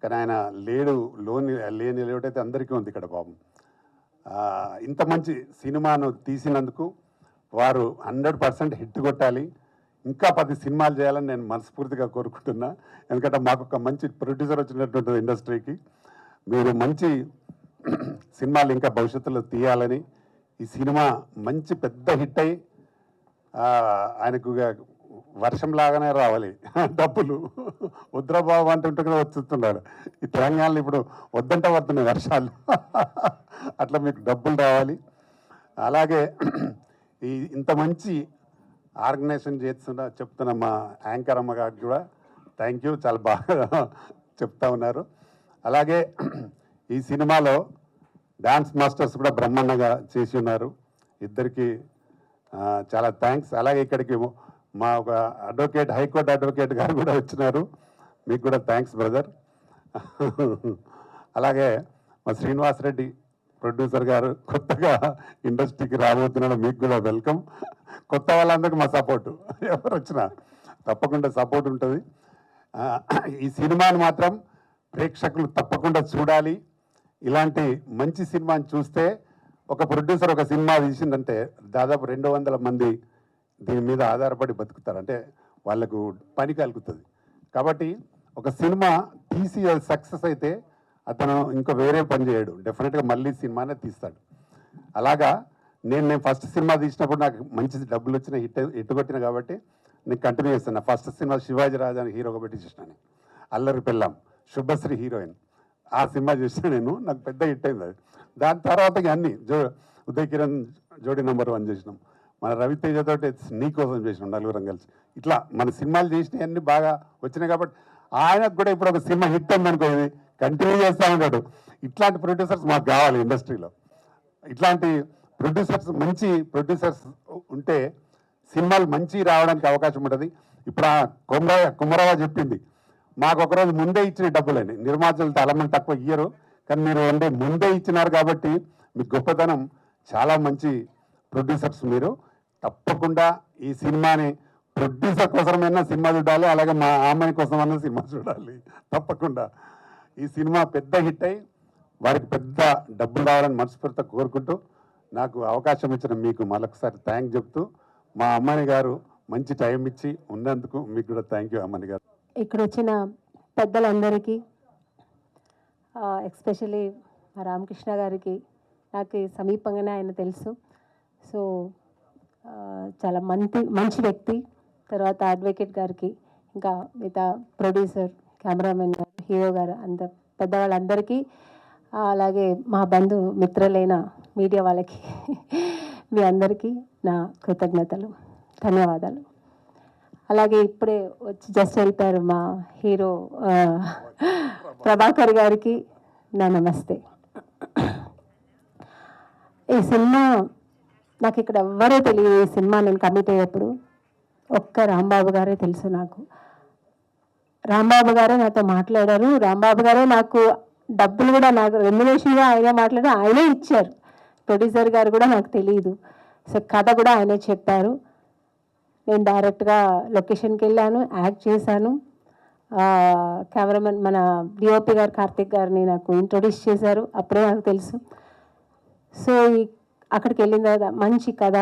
కానీ ఆయన లేని లేటైతే అందరికీ ఉంది ఇక్కడ పాపం. ఇంత మంచి సినిమాను తీసినందుకు వారు 100% హిట్ కొట్టాలి, ఇంకా 10 సినిమాలు చేయాలని నేను మనస్ఫూర్తిగా కోరుకుంటున్నా. ఎందుకంటే మాకు ఒక మంచి ప్రొడ్యూసర్ వచ్చినటువంటి ఇండస్ట్రీకి మీరు మంచి సినిమాలు ఇంకా భవిష్యత్తులో తీయాలని, ఈ సినిమా మంచి పెద్ద హిట్ అయ్యి ఆయనకు వర్షంలాగానే రావాలి డబ్బులు. వద్రబాబు అంటుంటే కూడా వచ్చేస్తున్నాడు. ఈ తెలంగాణలో ఇప్పుడు వద్దంటే వస్తున్నాయి వర్షాలు. అట్లా మీకు డబ్బులు రావాలి. అలాగే ఇంత మంచి ఆర్గనైజేషన్ చెప్తున్న మా యాంకర్ అమ్మ గారికి కూడా థ్యాంక్ యూ, చాలా బాగా చెప్తా ఉన్నారు. అలాగే ఈ సినిమాలో డాన్స్ మాస్టర్స్ కూడా బ్రహ్మాండంగా చేసి ఉన్నారు, ఇద్దరికి చాలా థ్యాంక్స్. అలాగే ఇక్కడికి మా ఒక అడ్వకేట్, హైకోర్టు అడ్వకేట్ గారు కూడా వచ్చినారు, మీకు కూడా థ్యాంక్స్ బ్రదర్. అలాగే మా శ్రీనివాస్ రెడ్డి ప్రొడ్యూసర్ గారు కొత్తగా ఇండస్ట్రీకి రాబోతున్నాడు, మీకు కూడా వెల్కమ్. కొత్త వాళ్ళందరికీ మా సపోర్టు, ఎవరు వచ్చినా తప్పకుండా సపోర్ట్ ఉంటుంది. ఈ సినిమాని మాత్రం ప్రేక్షకులు తప్పకుండా చూడాలి. ఇలాంటి మంచి సినిమాని చూస్తే ఒక ప్రొడ్యూసర్ ఒక సినిమా తీసిందంటే దాదాపు 200 మంది దీని మీద ఆధారపడి బతుకుతారు, అంటే వాళ్ళకు పని కలుగుతుంది. కాబట్టి ఒక సినిమా తీసి సక్సెస్ అయితే అతను ఇంకా వేరే పని చేయడు, డెఫినెట్గా మళ్ళీ సినిమానే తీస్తాడు. అలాగా నేను ఫస్ట్ సినిమా తీసినప్పుడు నాకు మంచి డబ్బులు వచ్చిన హిట్ కొట్టిన కాబట్టి నేను కంటిన్యూ చేస్తాను. ఫస్ట్ సినిమా శివాజీ రాజా అని హీరోగా పెట్టి చేసిన, అల్లరి పెళ్ళాం, శుభశ్రీ హీరోయిన్, ఆ సినిమా చేసిన నేను, నాకు పెద్ద హిట్ అయింది అది. దాని తర్వాత అన్ని ఉదయ్ కిరణ్ జోడీ నెంబర్ 1 చేసినాం, మన రవితేజతో నీకోసం చేసినాం, నలుగురం కలిసి. ఇట్లా మన సినిమాలు చేసినవి అన్నీ బాగా వచ్చినాయి కాబట్టి ఆయనకు కూడా ఇప్పుడు ఒక సినిమా హిట్ ఉందనుకో, ఇది కంటిన్యూ చేస్తూ ఉంటాడు. ఇట్లాంటి ప్రొడ్యూసర్స్ మాకు కావాలి ఇండస్ట్రీలో. ఇట్లాంటి ప్రొడ్యూసర్స్, మంచి ప్రొడ్యూసర్స్ ఉంటే సినిమాలు మంచి రావడానికి అవకాశం ఉంటుంది. ఇప్పుడు ఆ కుమరవ చెప్పింది, మాకు ఒకరోజు ముందే ఇచ్చిన డబ్బులని, నిర్మాతలు చాలామంది తక్కువ ఇయ్యరు, కానీ మీరు అంటే ముందే ఇచ్చినారు కాబట్టి మీ గొప్పతనం. చాలా మంచి ప్రొడ్యూసర్స్ మీరు. తప్పకుండా ఈ సినిమాని ప్రొడ్యూసర్ కోసమైనా సినిమా చూడాలి, అలాగే మా అమ్మాయి కోసమైనా సినిమా చూడాలి. తప్పకుండా ఈ సినిమా పెద్ద హిట్ అయ్యి వారికి పెద్ద డబ్బులు రావాలని మనస్ఫూర్తిగా కోరుకుంటూ, నాకు అవకాశం ఇచ్చిన మీకు మరొకసారి థ్యాంక్ చెప్తూ, మా అమ్మాయి గారు మంచి టైం ఇచ్చి ఉన్నందుకు మీకు కూడా థ్యాంక్ యూ అమ్మాయి గారు. ఇక్కడ వచ్చిన పెద్దలందరికీ, ఎస్పెషలీ రామకృష్ణ గారికి, నాకు సమీపంగానే ఆయన తెలుసు. సో చాలా మంచి వ్యక్తి. తర్వాత అడ్వకేట్ గారికి, ఇంకా మిగతా ప్రొడ్యూసర్, కెమెరామెన్ గారు, హీరో గారు, అంత పెద్దవాళ్ళందరికీ, అలాగే మా బంధు మిత్రులైన మీడియా వాళ్ళకి, మీ అందరికీ నా కృతజ్ఞతలు, ధన్యవాదాలు. అలాగే ఇప్పుడే వచ్చి జస్ట్ వెళ్ళిపోయారు మా హీరో ప్రభాకర్ గారికి నా నమస్తే. ఈ సినిమా నాకు ఇక్కడ ఎవ్వరూ తెలియదు. ఈ సినిమా నేను కమిట్ అయ్యేప్పుడు ఒక్క రాంబాబు గారే తెలుసు నాకు. రాంబాబు గారే నాతో మాట్లాడారు, రాంబాబు గారే నాకు డబ్బులు కూడా, నాకు రెమ్యునేషన్గా ఆయనే మాట్లాడారు, ఆయనే ఇచ్చారు. ప్రొడ్యూసర్ గారు కూడా నాకు తెలియదు. సో కథ కూడా ఆయనే చెప్పారు. నేను డైరెక్ట్గా లొకేషన్కి వెళ్ళాను, యాక్ట్ చేశాను. కెమెరామెన్ మన డిఓపి గారు కార్తిక్ గారిని నాకు ఇంట్రొడ్యూస్ చేశారు, అప్పుడే నాకు తెలుసు. సో అక్కడికి వెళ్ళిన తర్వాత మంచి కథ,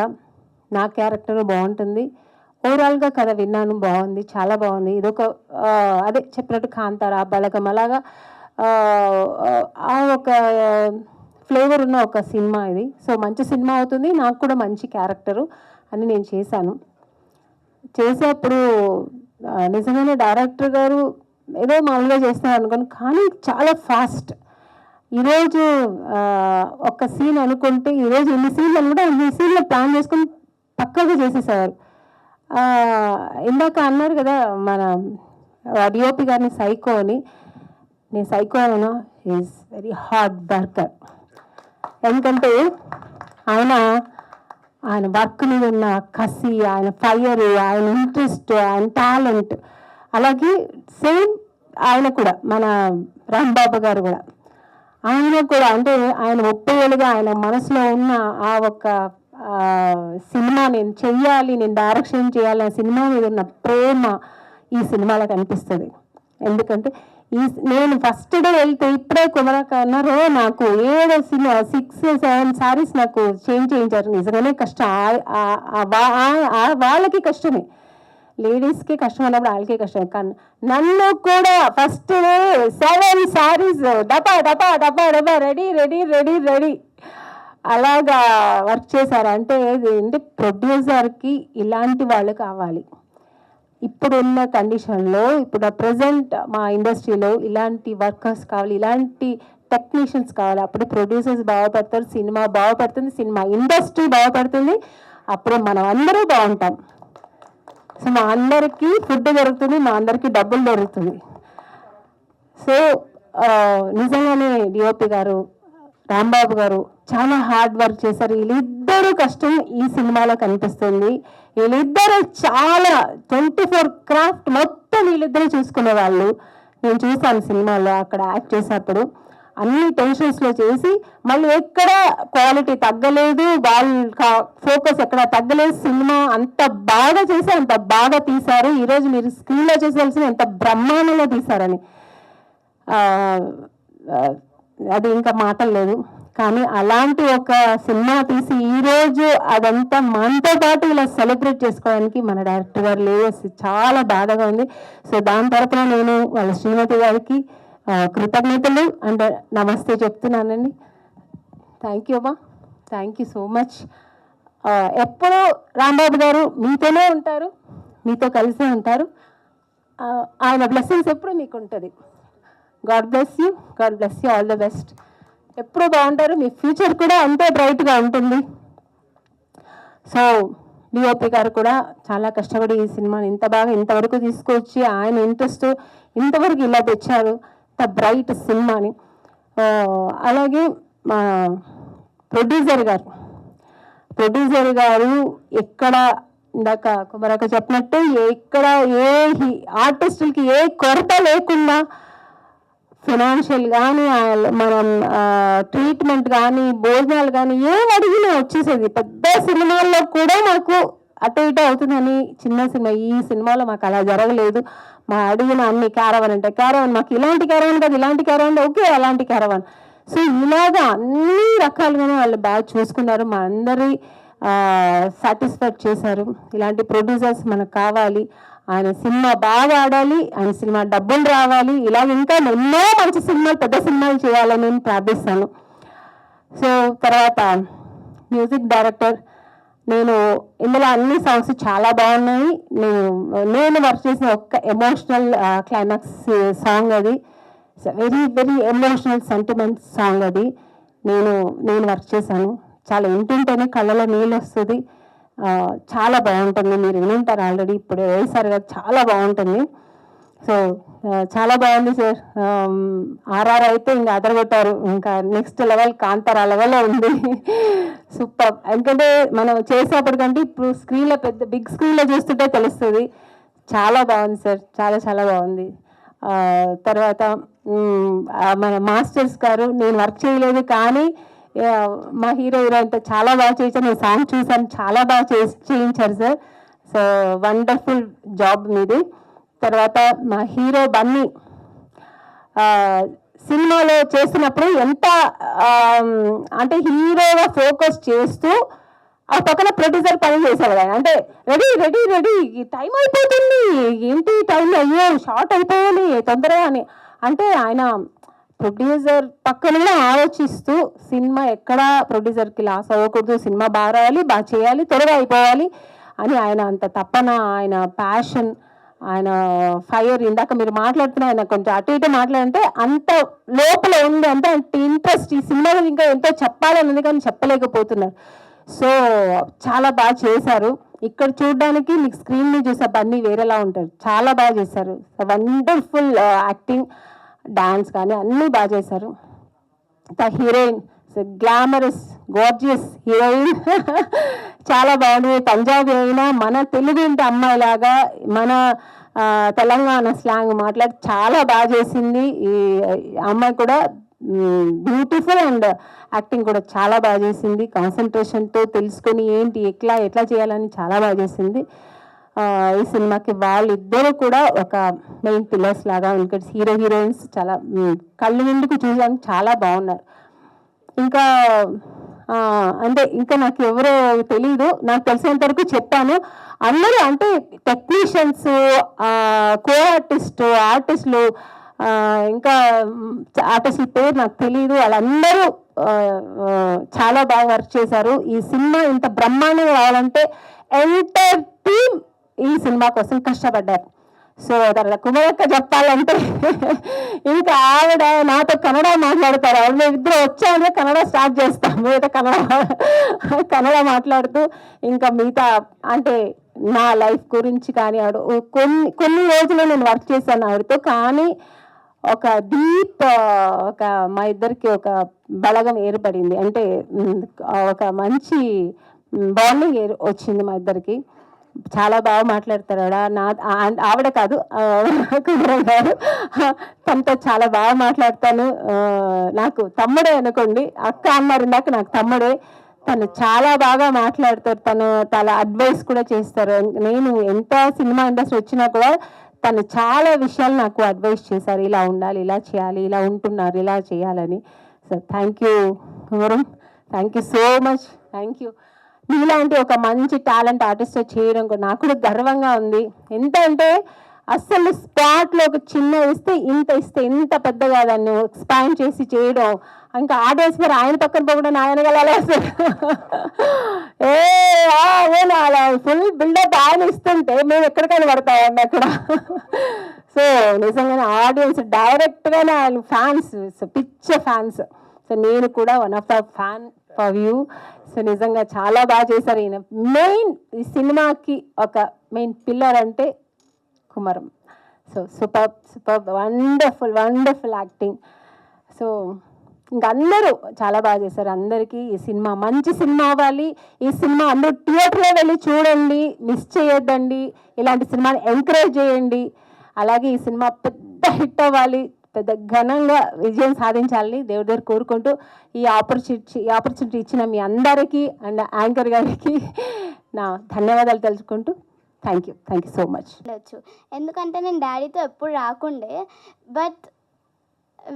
నా క్యారెక్టర్ బాగుంటుంది. ఓవరాల్గా కథ విన్నాను, బాగుంది, చాలా బాగుంది. ఇదొక అదే చెప్పినట్టు కాంతారా, బలగం, అలాగా ఆ ఒక ఫ్లేవర్ ఉన్న ఒక సినిమా ఇది. సో మంచి సినిమా అవుతుంది, నాకు కూడా మంచి క్యారెక్టరు అని నేను చేసేప్పుడు నిజంగానే డైరెక్టర్ గారు ఏదో మామూలుగా చేస్తున్నారు అనుకోను, కానీ చాలా ఫాస్ట్. ఈరోజు ఒక సీన్ అనుకుంటే ఈరోజు ఎన్ని సీన్లు అని కూడా అన్ని సీన్లు ప్లాన్ చేసుకుని పక్కగా చేసేసారు. ఇందాక అన్నారు కదా మన డిఓపి గారిని సైకో అని. నేను psycho Anu, is very hard worker. ఎందుకంటే ఆయన వర్క్ మీద ఉన్న కసి, ఆయన ఫైర్, ఆయన ఇంట్రెస్ట్, ఆయన టాలెంట్, అలాగే సేమ్ ఆయన కూడా మన రాంబాబు గారు కూడా, ఆయన కూడా అంటే ఆయన 30 ఏళ్ళుగా ఆయన మనసులో ఉన్న ఆ ఒక సినిమా నేను చెయ్యాలి, నేను డైరెక్షన్ చేయాలి, ఆ సినిమా మీద ఉన్న ప్రేమ ఈ సినిమాలో కనిపిస్తుంది. ఎందుకంటే నేను ఫస్ట్ డే వెళ్తే ఇప్పుడే కుమరకన్నారు, నాకు 6-7 సారీస్ నాకు చేంజ్ చేయించారు. నిజంగానే కష్టం, వాళ్ళకి కష్టమే, లేడీస్కి కష్టం అన్నప్పుడు వాళ్ళకి కష్టమే. కానీ నన్ను కూడా ఫస్ట్ డే 7 సారీస్ డబ్బా డబ్బా డబ్బా డబ్బా రెడీ రెడీ రెడీ రెడీ అలాగా వర్క్ చేశారు. అంటే ఏంటి, ప్రొడ్యూసర్కి ఇలాంటి వాళ్ళు కావాలి. ఇప్పుడున్న కండిషన్లో, ఇప్పుడు ప్రజెంట్ మా ఇండస్ట్రీలో ఇలాంటి వర్కర్స్ కావాలి, ఇలాంటి టెక్నీషియన్స్ కావాలి. అప్పుడు ప్రొడ్యూసర్స్ బాగుపడతారు, సినిమా బాగుపడుతుంది, సినిమా ఇండస్ట్రీ బాగుపడుతుంది, అప్పుడు మనం అందరూ బాగుంటాం. సో మా అందరికీ ఫుడ్ దొరుకుతుంది, మా అందరికీ డబ్బులు దొరుకుతుంది. సో నిజంగానే డిఓపి గారు, రాంబాబు గారు చాలా హార్డ్ వర్క్ చేశారు. వీళ్ళిద్దరూ కష్టం ఈ సినిమాలో కనిపిస్తుంది. వీళ్ళిద్దరూ చాలా 24 క్రాఫ్ట్ మొత్తం వీళ్ళిద్దరూ చూసుకునే వాళ్ళు. నేను చూశాను సినిమాలో అక్కడ యాక్ట్ చేసేటప్పుడు. అన్ని టెన్షన్స్లో చేసి మళ్ళీ ఎక్కడ క్వాలిటీ తగ్గలేదు, వాళ్ళ ఫోకస్ ఎక్కడ తగ్గలేదు. సినిమా అంత బాగా చేసి అంత బాగా తీశారు. ఈరోజు మీరు స్క్రీన్లో చూసాల్సిన ఎంత బ్రహ్మాండంగా తీశారని అది ఇంకా మాటలు లేదు. కానీ అలాంటి ఒక సినిమా తీసి ఈరోజు అదంతా మనతో పాటు ఇలా సెలబ్రేట్ చేసుకోవడానికి మన డైరెక్టర్ గారు లేదు, చాలా బాధగా ఉంది. సో దాని తరపున నేను వాళ్ళ శ్రీమతి గారికి కృతజ్ఞతలు అండ్ నమస్తే చెప్తున్నానండి. థ్యాంక్ యూ అమ్మా, థ్యాంక్ యూ సో మచ్. ఎప్పుడూ రాంబాబు గారు మీతోనే ఉంటారు, మీతో కలిసే ఉంటారు. ఆయన బ్లెస్సింగ్స్ ఎప్పుడు మీకు ఉంటుంది. God bless you, God bless you, all the best. ఎప్పుడూ బాగుంటారు, మీ ఫ్యూచర్ కూడా అంతే బ్రైట్గా ఉంటుంది. సో డిఓపి గారు కూడా చాలా కష్టపడి ఈ సినిమాని ఇంత బాగా ఇంతవరకు తీసుకొచ్చి ఆయన ఇంట్రెస్ట్ ఇంతవరకు ఇలా తెచ్చారు, ఇంత బ్రైట్ సినిమాని. అలాగే మా ప్రొడ్యూసర్ గారు ఎక్కడ ఇందాక కుమరక చెప్పినట్టు ఎక్కడ ఏ ఆర్టిస్టులకి ఏ కొరత లేకుండా ఫినాన్షియల్ కానీ మనం ట్రీట్మెంట్ కానీ భోజనాలు కానీ ఏం అడిగినా వచ్చేసేది. పెద్ద సినిమాల్లో కూడా మాకు అటు ఇటు అవుతుందని చిన్న సినిమా, ఈ సినిమాలో మాకు అలా జరగలేదు. మా అడిగిన అన్ని క్యారవన్ అంటే క్యారవన్, మాకు ఇలాంటి క్యారవన్ కాదు, ఇలాంటి క్యారవన్ ఓకే, అలాంటి క్యారవన్. సో ఇలాగా అన్ని రకాలుగానే వాళ్ళు బాగా చూసుకున్నారు, మా అందరి సాటిస్ఫైడ్ చేశారు. ఇలాంటి ప్రొడ్యూసర్స్ మనకు కావాలి. ఆయన సినిమా బాగా ఆడాలి, ఆయన సినిమా డబ్బులు రావాలి, ఇలాగ ఇంకా ఎన్నో మంచి సినిమాలు పెద్ద సినిమాలు చేయాలని నేను ప్రార్థిస్తాను. సో తర్వాత మ్యూజిక్ డైరెక్టర్, నేను ఇందులో అన్ని సాంగ్స్ చాలా బాగున్నాయి. నేను వర్క్ చేసిన ఒక్క ఎమోషనల్ క్లైమాక్స్ సాంగ్ అది, very very emotional sentiment song అది నేను వర్క్ చేశాను. చాలా వింటుంటేనే కళ్ళలో నీళ్ళు వస్తుంది, చాలా బాగుంటుంది. మీరు వినుంటారు ఆల్రెడీ, ఇప్పుడు వేసారు కదా, చాలా బాగుంటుంది. సో చాలా బాగుంది సార్. ఆర్ఆర్ అయితే ఇంకా అదరగొట్టారు, ఇంకా నెక్స్ట్ లెవెల్ కాంతారా లెవెల్లో ఉంది. సూపర్. ఎందుకంటే మనం చేసేప్పటికంటే ఇప్పుడు స్క్రీన్లో పెద్ద బిగ్ స్క్రీన్లో చూస్తుంటే తెలుస్తుంది. చాలా బాగుంది సార్, చాలా చాలా బాగుంది. తర్వాత మన మాస్టర్స్ గారు, నేను వర్క్ చేయలేదు కానీ మా హీరో హీరోయిన్తో చాలా బాగా చేయించారు. నేను సాంగ్ చూసాను, చాలా బాగా చేయించారు సార్. సో వండర్ఫుల్ జాబ్ మీది. తర్వాత మా హీరో బన్నీ సినిమాలో చేస్తున్నప్పుడు ఎంత అంటే హీరోగా ఫోకస్ చేస్తూ ఆ పక్కన ప్రొడ్యూసర్ పని చేశాడు ఆయన. అంటే రెడీ రెడీ రెడీ, టైం అయిపోతుంది, ఏంటి టైం, అయ్యో షార్ట్ అయిపోవాలి తొందరగా అని. అంటే ఆయన ప్రొడ్యూసర్ పక్కన కూడా ఆలోచిస్తూ సినిమా ఎక్కడ ప్రొడ్యూసర్కి లాస్ అవ్వకూడదు, సినిమా బాగా రావాలి, బాగా చేయాలి, త్వరగా అయిపోవాలి అని ఆయన అంత తపన, ఆయన ప్యాషన్, ఆయన ఫైర్. ఇందాక మీరు మాట్లాడుతున్న ఆయన కొంచెం అటు ఇటు మాట్లాడంటే అంత లోపల ఉంది, అంత ఇంట్రెస్ట్ ఈ సినిమాలో ఇంకా ఎంతో చెప్పాలని ఉంది కానీ చెప్పలేకపోతున్నారు. సో చాలా బాగా చేశారు. ఇక్కడ చూడడానికి మీకు స్క్రీన్ మీద చూసే బన్నీ వేరేలా ఉంటారు, చాలా బాగా చేశారు. వండర్ఫుల్ యాక్టింగ్, డాన్స్ కానీ అన్నీ బాగా చేశారు. హీరోయిన్ గ్లామరస్ గార్జియస్ హీరోయిన్, చాలా బాగుంది. పంజాబీ అయినా మన తెలుగు ఇంటి అమ్మాయిలాగా మన తెలంగాణ స్లాంగ్ మాట్లాడి చాలా బాగా చేసింది. ఈ అమ్మాయి కూడా బ్యూటిఫుల్ అండ్ యాక్టింగ్ కూడా చాలా బాగా చేసింది. కాన్సన్ట్రేషన్తో తెలుసుకొని ఏంటి ఎట్లా చేయాలని చాలా బాగా చేసింది. ఈ సినిమాకి వాళ్ళిద్దరూ కూడా ఒక మెయిన్ పిల్లర్స్ లాగా, ఇంకా హీరో హీరోయిన్స్ చాలా కళ్ళు నిండుకు చూసాను, చాలా బాగున్నారు. ఇంకా అంటే ఇంకా నాకు ఎవరో తెలీదు, నాకు తెలిసినంత వరకు చెప్పాను. అందరూ అంటే టెక్నీషియన్స్, కో ఆర్టిస్టులు, ఇంకా ఆర్టిస్టుల పేరు నాకు తెలియదు, వాళ్ళందరూ చాలా బాగా వర్క్ చేశారు. ఈ సినిమా ఇంత బ్రహ్మాండంగా రావాలంటే ఎంటైర్ టీమ్ ఈ సినిమా కోసం కష్టపడ్డారు. సో తర్వాత కుమరక్క చెప్పాలంటే ఇంకా ఆవిడ నాతో కన్నడ మాట్లాడతారు. ఆవిడ ఇద్దరు వచ్చామంటే కన్నడ స్టార్ట్ చేస్తాం, మిగతా కన్నడ మాట్లాడుతూ ఇంకా మిగతా అంటే నా లైఫ్ గురించి కానీ ఆవిడ కొన్ని రోజులు నేను వర్క్ చేశాను ఆవిడతో. కానీ ఒక ఒక మా ఇద్దరికి ఒక బలగం ఏర్పడింది, అంటే ఒక మంచి బాండింగ్ వచ్చింది మా ఇద్దరికి. చాలా బాగా మాట్లాడతారు ఆవిడ కాదు కుమరం గారు, తనతో చాలా బాగా మాట్లాడతాను. నాకు తమ్ముడే అనుకోండి, అక్క అన్నారు ఇందాక, నాకు తమ్ముడే. తను చాలా బాగా మాట్లాడతారు, తన అడ్వైస్ కూడా చేస్తారు. నేను ఎంత సినిమా ఇండస్ట్రీ వచ్చినా కూడా తను చాలా విషయాలు నాకు అడ్వైస్ చేశారు, ఇలా ఉండాలి, ఇలా చేయాలి, ఇలా ఉంటున్నారు, ఇలా చేయాలని. So thank you Komaram, thank you so much, thank you. మీలాంటి ఒక మంచి టాలెంట్ ఆర్టిస్ట్ చేయడం కూడా నాకు కూడా గర్వంగా ఉంది. ఎంత అంటే అస్సలు స్పాట్లో ఒక చిన్న ఇస్తే ఇంత పెద్దగా దాన్ని ఎక్స్పాండ్ చేసి చేయడం, ఇంకా ఆడియన్స్ మరి ఆయన పక్కన పోకుండా ఆయన కలాలేస్తారు. అలా ఫుల్ బిల్డప్ ఆయన ఇస్తుంటే మేము ఎక్కడికైనా పడతామండి అక్కడ. సో నిజంగానే ఆడియన్స్ డైరెక్ట్గానే ఆయన ఫ్యాన్స్, పిచ్చ ఫ్యాన్స్. సో నేను కూడా one of the fan for you. So నిజంగా చాలా బాగా చేశారు. ఈయన మెయిన్ ఈ సినిమాకి ఒక మెయిన్ పిల్లర్ అంటే Komaram. So super wonderful acting. So ఇంకా అందరూ చాలా బాగా చేశారు. అందరికీ ఈ సినిమా మంచి సినిమా అవ్వాలి. ఈ సినిమా అందరూ థియేటర్లో వెళ్ళి చూడండి, మిస్ చేయొద్దండి. ఇలాంటి సినిమాని ఎంకరేజ్ చేయండి. అలాగే ఈ సినిమా పెద్ద హిట్ అవ్వాలి, పెద్ద ఘనంగా విజయం సాధించాలని దేవుడి దగ్గర కోరుకుంటూ ఈ ఆపర్చునిటీ ఇచ్చిన మీ అందరికీ అండ్ యాంకర్ గారికి నా ధన్యవాదాలు తెలుసుకుంటూ థ్యాంక్ యూ సో మచ్. ఎందుకంటే నేను డాడీతో ఎప్పుడు రాకుండే, but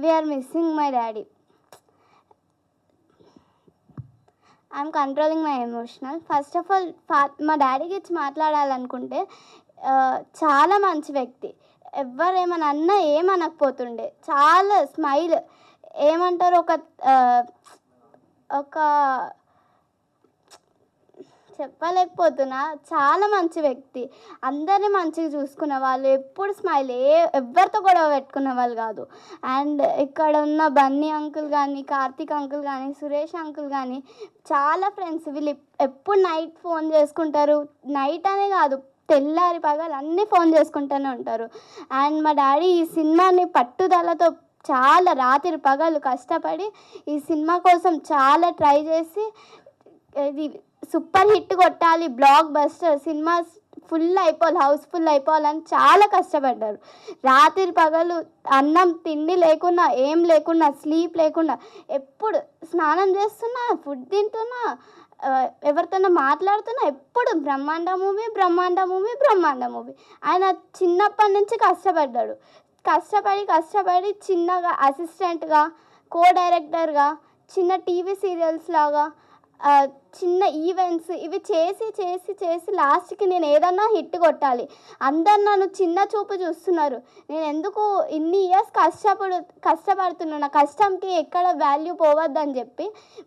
we're missing my daddy. I'm controlling my emotional. First of all మా డాడీకి ఇచ్చి మాట్లాడాలనుకుంటే చాలా మంచి వ్యక్తి, ఎవరేమన్నా అన్నా ఏమనకపోతుండే, చాలా స్మైల్, ఏమంటారు ఒక చెప్పలేకపోతున్నా, చాలా మంచి వ్యక్తి. అందరినీ మంచిగా చూసుకునే వాళ్ళు, ఎప్పుడు స్మైల్, ఎవరితో గొడవ పెట్టుకునే వాళ్ళు కాదు. అండ్ ఇక్కడ ఉన్న బన్నీ అంకుల్ కానీ, కార్తీక్ అంకుల్ కానీ, సురేష్ అంకుల్ కానీ చాలా ఫ్రెండ్స్. వీళ్ళు ఎప్పుడు నైట్ ఫోన్ చేసుకుంటారు, నైట్ అనే కాదు తెల్లారి పగలు అన్నీ ఫోన్ చేసుకుంటూనే ఉంటారు. అండ్ మా డాడీ ఈ సినిమాని పట్టుదలతో చాలా రాత్రి పగలు కష్టపడి ఈ సినిమా కోసం చాలా ట్రై చేసి ఇది సూపర్ హిట్ కొట్టాలి, బ్లాక్ బస్టర్ సినిమా హౌస్ఫుల్ అయిపోవాలని చాలా కష్టపడ్డారు. రాత్రి పగలు అన్నం తిండి లేకున్నా, ఏం లేకున్నా, స్లీప్ లేకుండా, ఎప్పుడు స్నానం చేస్తున్నా, ఫుడ్ తింటున్నా, ఎవరితోనో మాట్లాడుతున్నా, ఎప్పుడు బ్రహ్మాండ మూవీ. ఆయన చిన్నప్పటి నుంచి కష్టపడ్డాడు. కష్టపడి చిన్నగా అసిస్టెంట్గా, కో డైరెక్టర్గా, చిన్న టీవీ సీరియల్స్ లాగా, చిన్న ఈవెంట్స్ ఇవి చేసి లాస్ట్కి నేను ఏదన్నా హిట్ కొట్టాలి, అందరు నన్ను చిన్న చూపు చూస్తున్నారు, నేను ఎందుకు ఇన్ని ఇయర్స్ కష్టపడుతున్నాను, నా కష్టంకి ఎక్కడ వాల్యూ పోవద్దని చెప్పి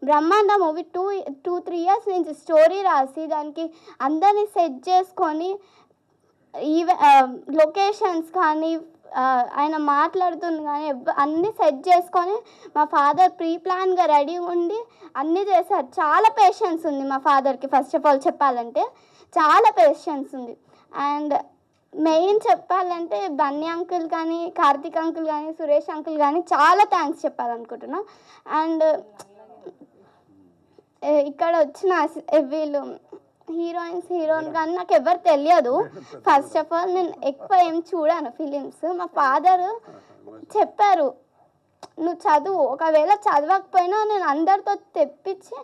బ్రహ్మాండ మూవీ 2-3 ఇయర్స్ నుంచి స్టోరీ రాసి దానికి అందరినీ సెట్ చేసుకొని లొకేషన్స్ కానీ ఆయన మాట్లాడుతుంది కానీ అన్నీ సెట్ చేసుకొని మా ఫాదర్ ప్రీ ప్లాన్గా రెడీ ఉండి అన్నీ చేశారు. చాలా పేషెన్స్ ఉంది మా ఫాదర్కి. ఫస్ట్ ఆఫ్ ఆల్ చెప్పాలంటే చాలా పేషెన్స్ ఉంది. అండ్ మెయిన్ చెప్పాలంటే బన్నీ అంకుల్ కానీ, కార్తీక్ అంకుల్ కానీ, సురేష్ అంకుల్ కానీ చాలా థ్యాంక్స్ చెప్పాలనుకుంటున్నా. అండ్ ఇక్కడ వచ్చిన వీళ్ళు హీరోయిన్ కానీ నాకు ఎవరు తెలియదు. ఫస్ట్ ఆఫ్ ఆల్ నేను ఎక్కువ ఏం చూడాను ఫిలిమ్స్. మా ఫాదర్ చెప్పారు, నువ్వు చదువు, ఒకవేళ చదవకపోయినా నేను అందరితో తెప్పించి,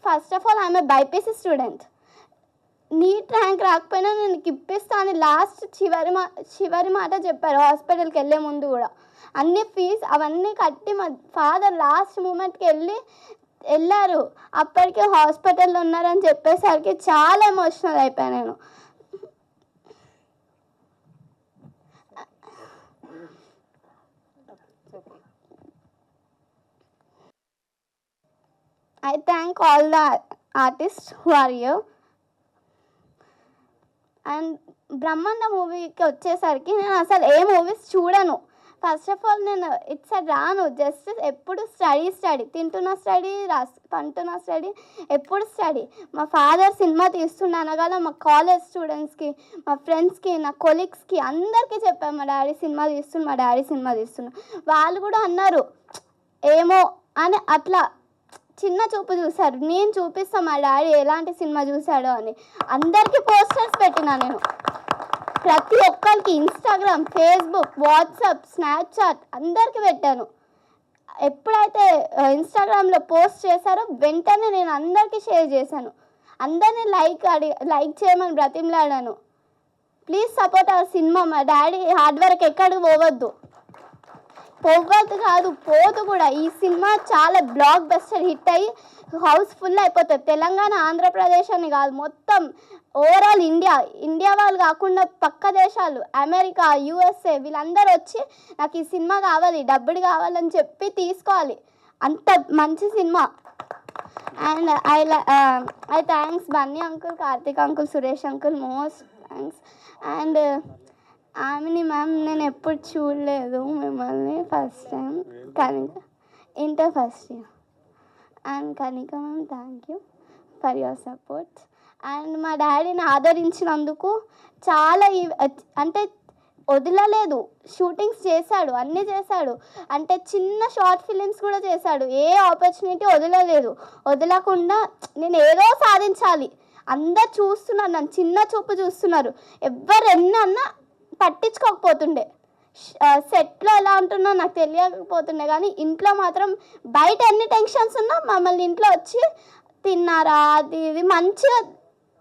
ఫస్ట్ ఆఫ్ ఆల్ ఆమె బైపీసీ స్టూడెంట్, నీట్ ర్యాంక్ రాకపోయినా నేను ఇప్పిస్తా అని లాస్ట్ చివరి మాట చెప్పారు. హాస్పిటల్కి వెళ్ళే ముందు కూడా అన్ని ఫీజు అవన్నీ కట్టి మా ఫాదర్ లాస్ట్ మూమెంట్కి వెళ్ళారు. అప్పటికే హాస్పిటల్లో ఉన్నారని చెప్పేసరికి చాలా ఎమోషనల్ అయిపోయాను నేను. I thank all the artists who are here. And బ్రహ్మాండ మూవీకి వచ్చేసరికి నేను అసలు ఏ మూవీస్ చూడను. ఫస్ట్ ఆఫ్ ఆల్ నేను ఇట్స్ రాను, జస్ట్ ఎప్పుడు స్టడీ, తింటున్న స్టడీ, పంటున్న స్టడీ, ఎప్పుడు స్టడీ. మా ఫాదర్ సినిమా తీస్తుండను కదా మా కాలేజ్ స్టూడెంట్స్కి, మా ఫ్రెండ్స్కి, నా కొలీగ్స్కి అందరికీ చెప్పాను మా డాడీ సినిమా తీస్తున్నా. వాళ్ళు కూడా అన్నారు ఏమో అని, అట్లా చిన్న చూపు చూశారు. నేను చూపిస్తాను మా డాడీ ఎలాంటి సినిమా చూశాడో అని. అందరికీ పోస్టర్స్ పెట్టినా నేను, ప్రతి ఒక్కరికి ఇన్స్టాగ్రామ్, ఫేస్బుక్, వాట్సాప్, స్నాప్చాట్ అందరికీ పెట్టాను. ఎప్పుడైతే ఇన్స్టాగ్రామ్లో పోస్ట్ చేశారో వెంటనే నేను అందరికీ షేర్ చేశాను. అందరినీ లైక్ చేయమని బ్రతిమలాడాను. Please support our cinema. మా డాడీ హార్డ్ వర్క్ ఎక్కడికి పోవద్దు కాదు, పోదు కూడా. ఈ సినిమా చాలా బ్లాక్ బస్టర్ హిట్ అయ్యి హౌస్ఫుల్ అయిపోతుంది. తెలంగాణ, ఆంధ్రప్రదేశ్ అని కాదు, మొత్తం ఓవరాల్ ఇండియా వాళ్ళు కాకుండా పక్క దేశాలు, అమెరికా, యూఎస్ఏ వీళ్ళందరూ వచ్చి నాకు ఈ సినిమా కావాలి, డబ్బులు కావాలని చెప్పి తీసుకోవాలి. అంత మంచి cinema. And I thanks Bunny uncle, Karthik uncle, Suresh uncle, most thanks. And ఆమెని మ్యామ్ నేను ఎప్పుడు చూడలేదు మిమ్మల్ని, first time inter first year. And Kanika ma'am thank you for your support. And మా డాడీని ఆదరించినందుకు చాలా అంటే వదలలేదు, షూటింగ్స్ చేశాడు, అన్నీ చేశాడు. అంటే చిన్న షార్ట్ ఫిలిమ్స్ కూడా చేశాడు. ఏ ఆపర్చునిటీ వదలకుండా నేను ఏదో సాధించాలి. అందరు చూస్తున్నారు, నన్ను చిన్న చూపు చూస్తున్నారు. ఎవరు ఎన్నన్నా పట్టించుకోకపోతుండే. సెట్లో ఎలా ఉంటున్నా నాకు తెలియకపోతుండే, కానీ ఇంట్లో మాత్రం బయట ఎన్ని టెన్షన్స్ ఉన్నా మమ్మల్ని ఇంట్లో వచ్చి తిన్నారా అది ఇది మంచిగా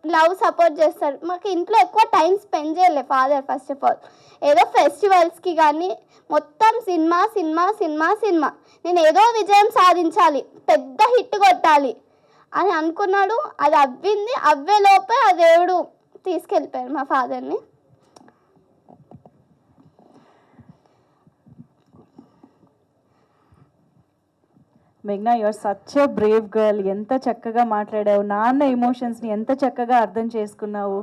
లవ్ సపోర్ట్ చేస్తారు. మాకు ఇంట్లో ఎక్కువ టైం స్పెండ్ చేయలే ఫాదర్. ఫస్ట్ ఆఫ్ ఆల్ ఏదో ఫెస్టివల్స్కి కానీ మొత్తం సినిమా సినిమా సినిమా సినిమా. నేను ఏదో విజయం సాధించాలి, పెద్ద హిట్ కొట్టాలి అని అనుకున్నాడు. అది అవ్వింది. అవ్వేలోపే ఆ దేవుడు తీసుకెళ్ళిపోయారు మా ఫాదర్ని. మేఘ్నా, you are such a brave girl. ఎంత చక్కగా మాట్లాడావు, నాన్న ఎమోషన్స్ని ఎంత చక్కగా అర్థం చేసుకున్నావు.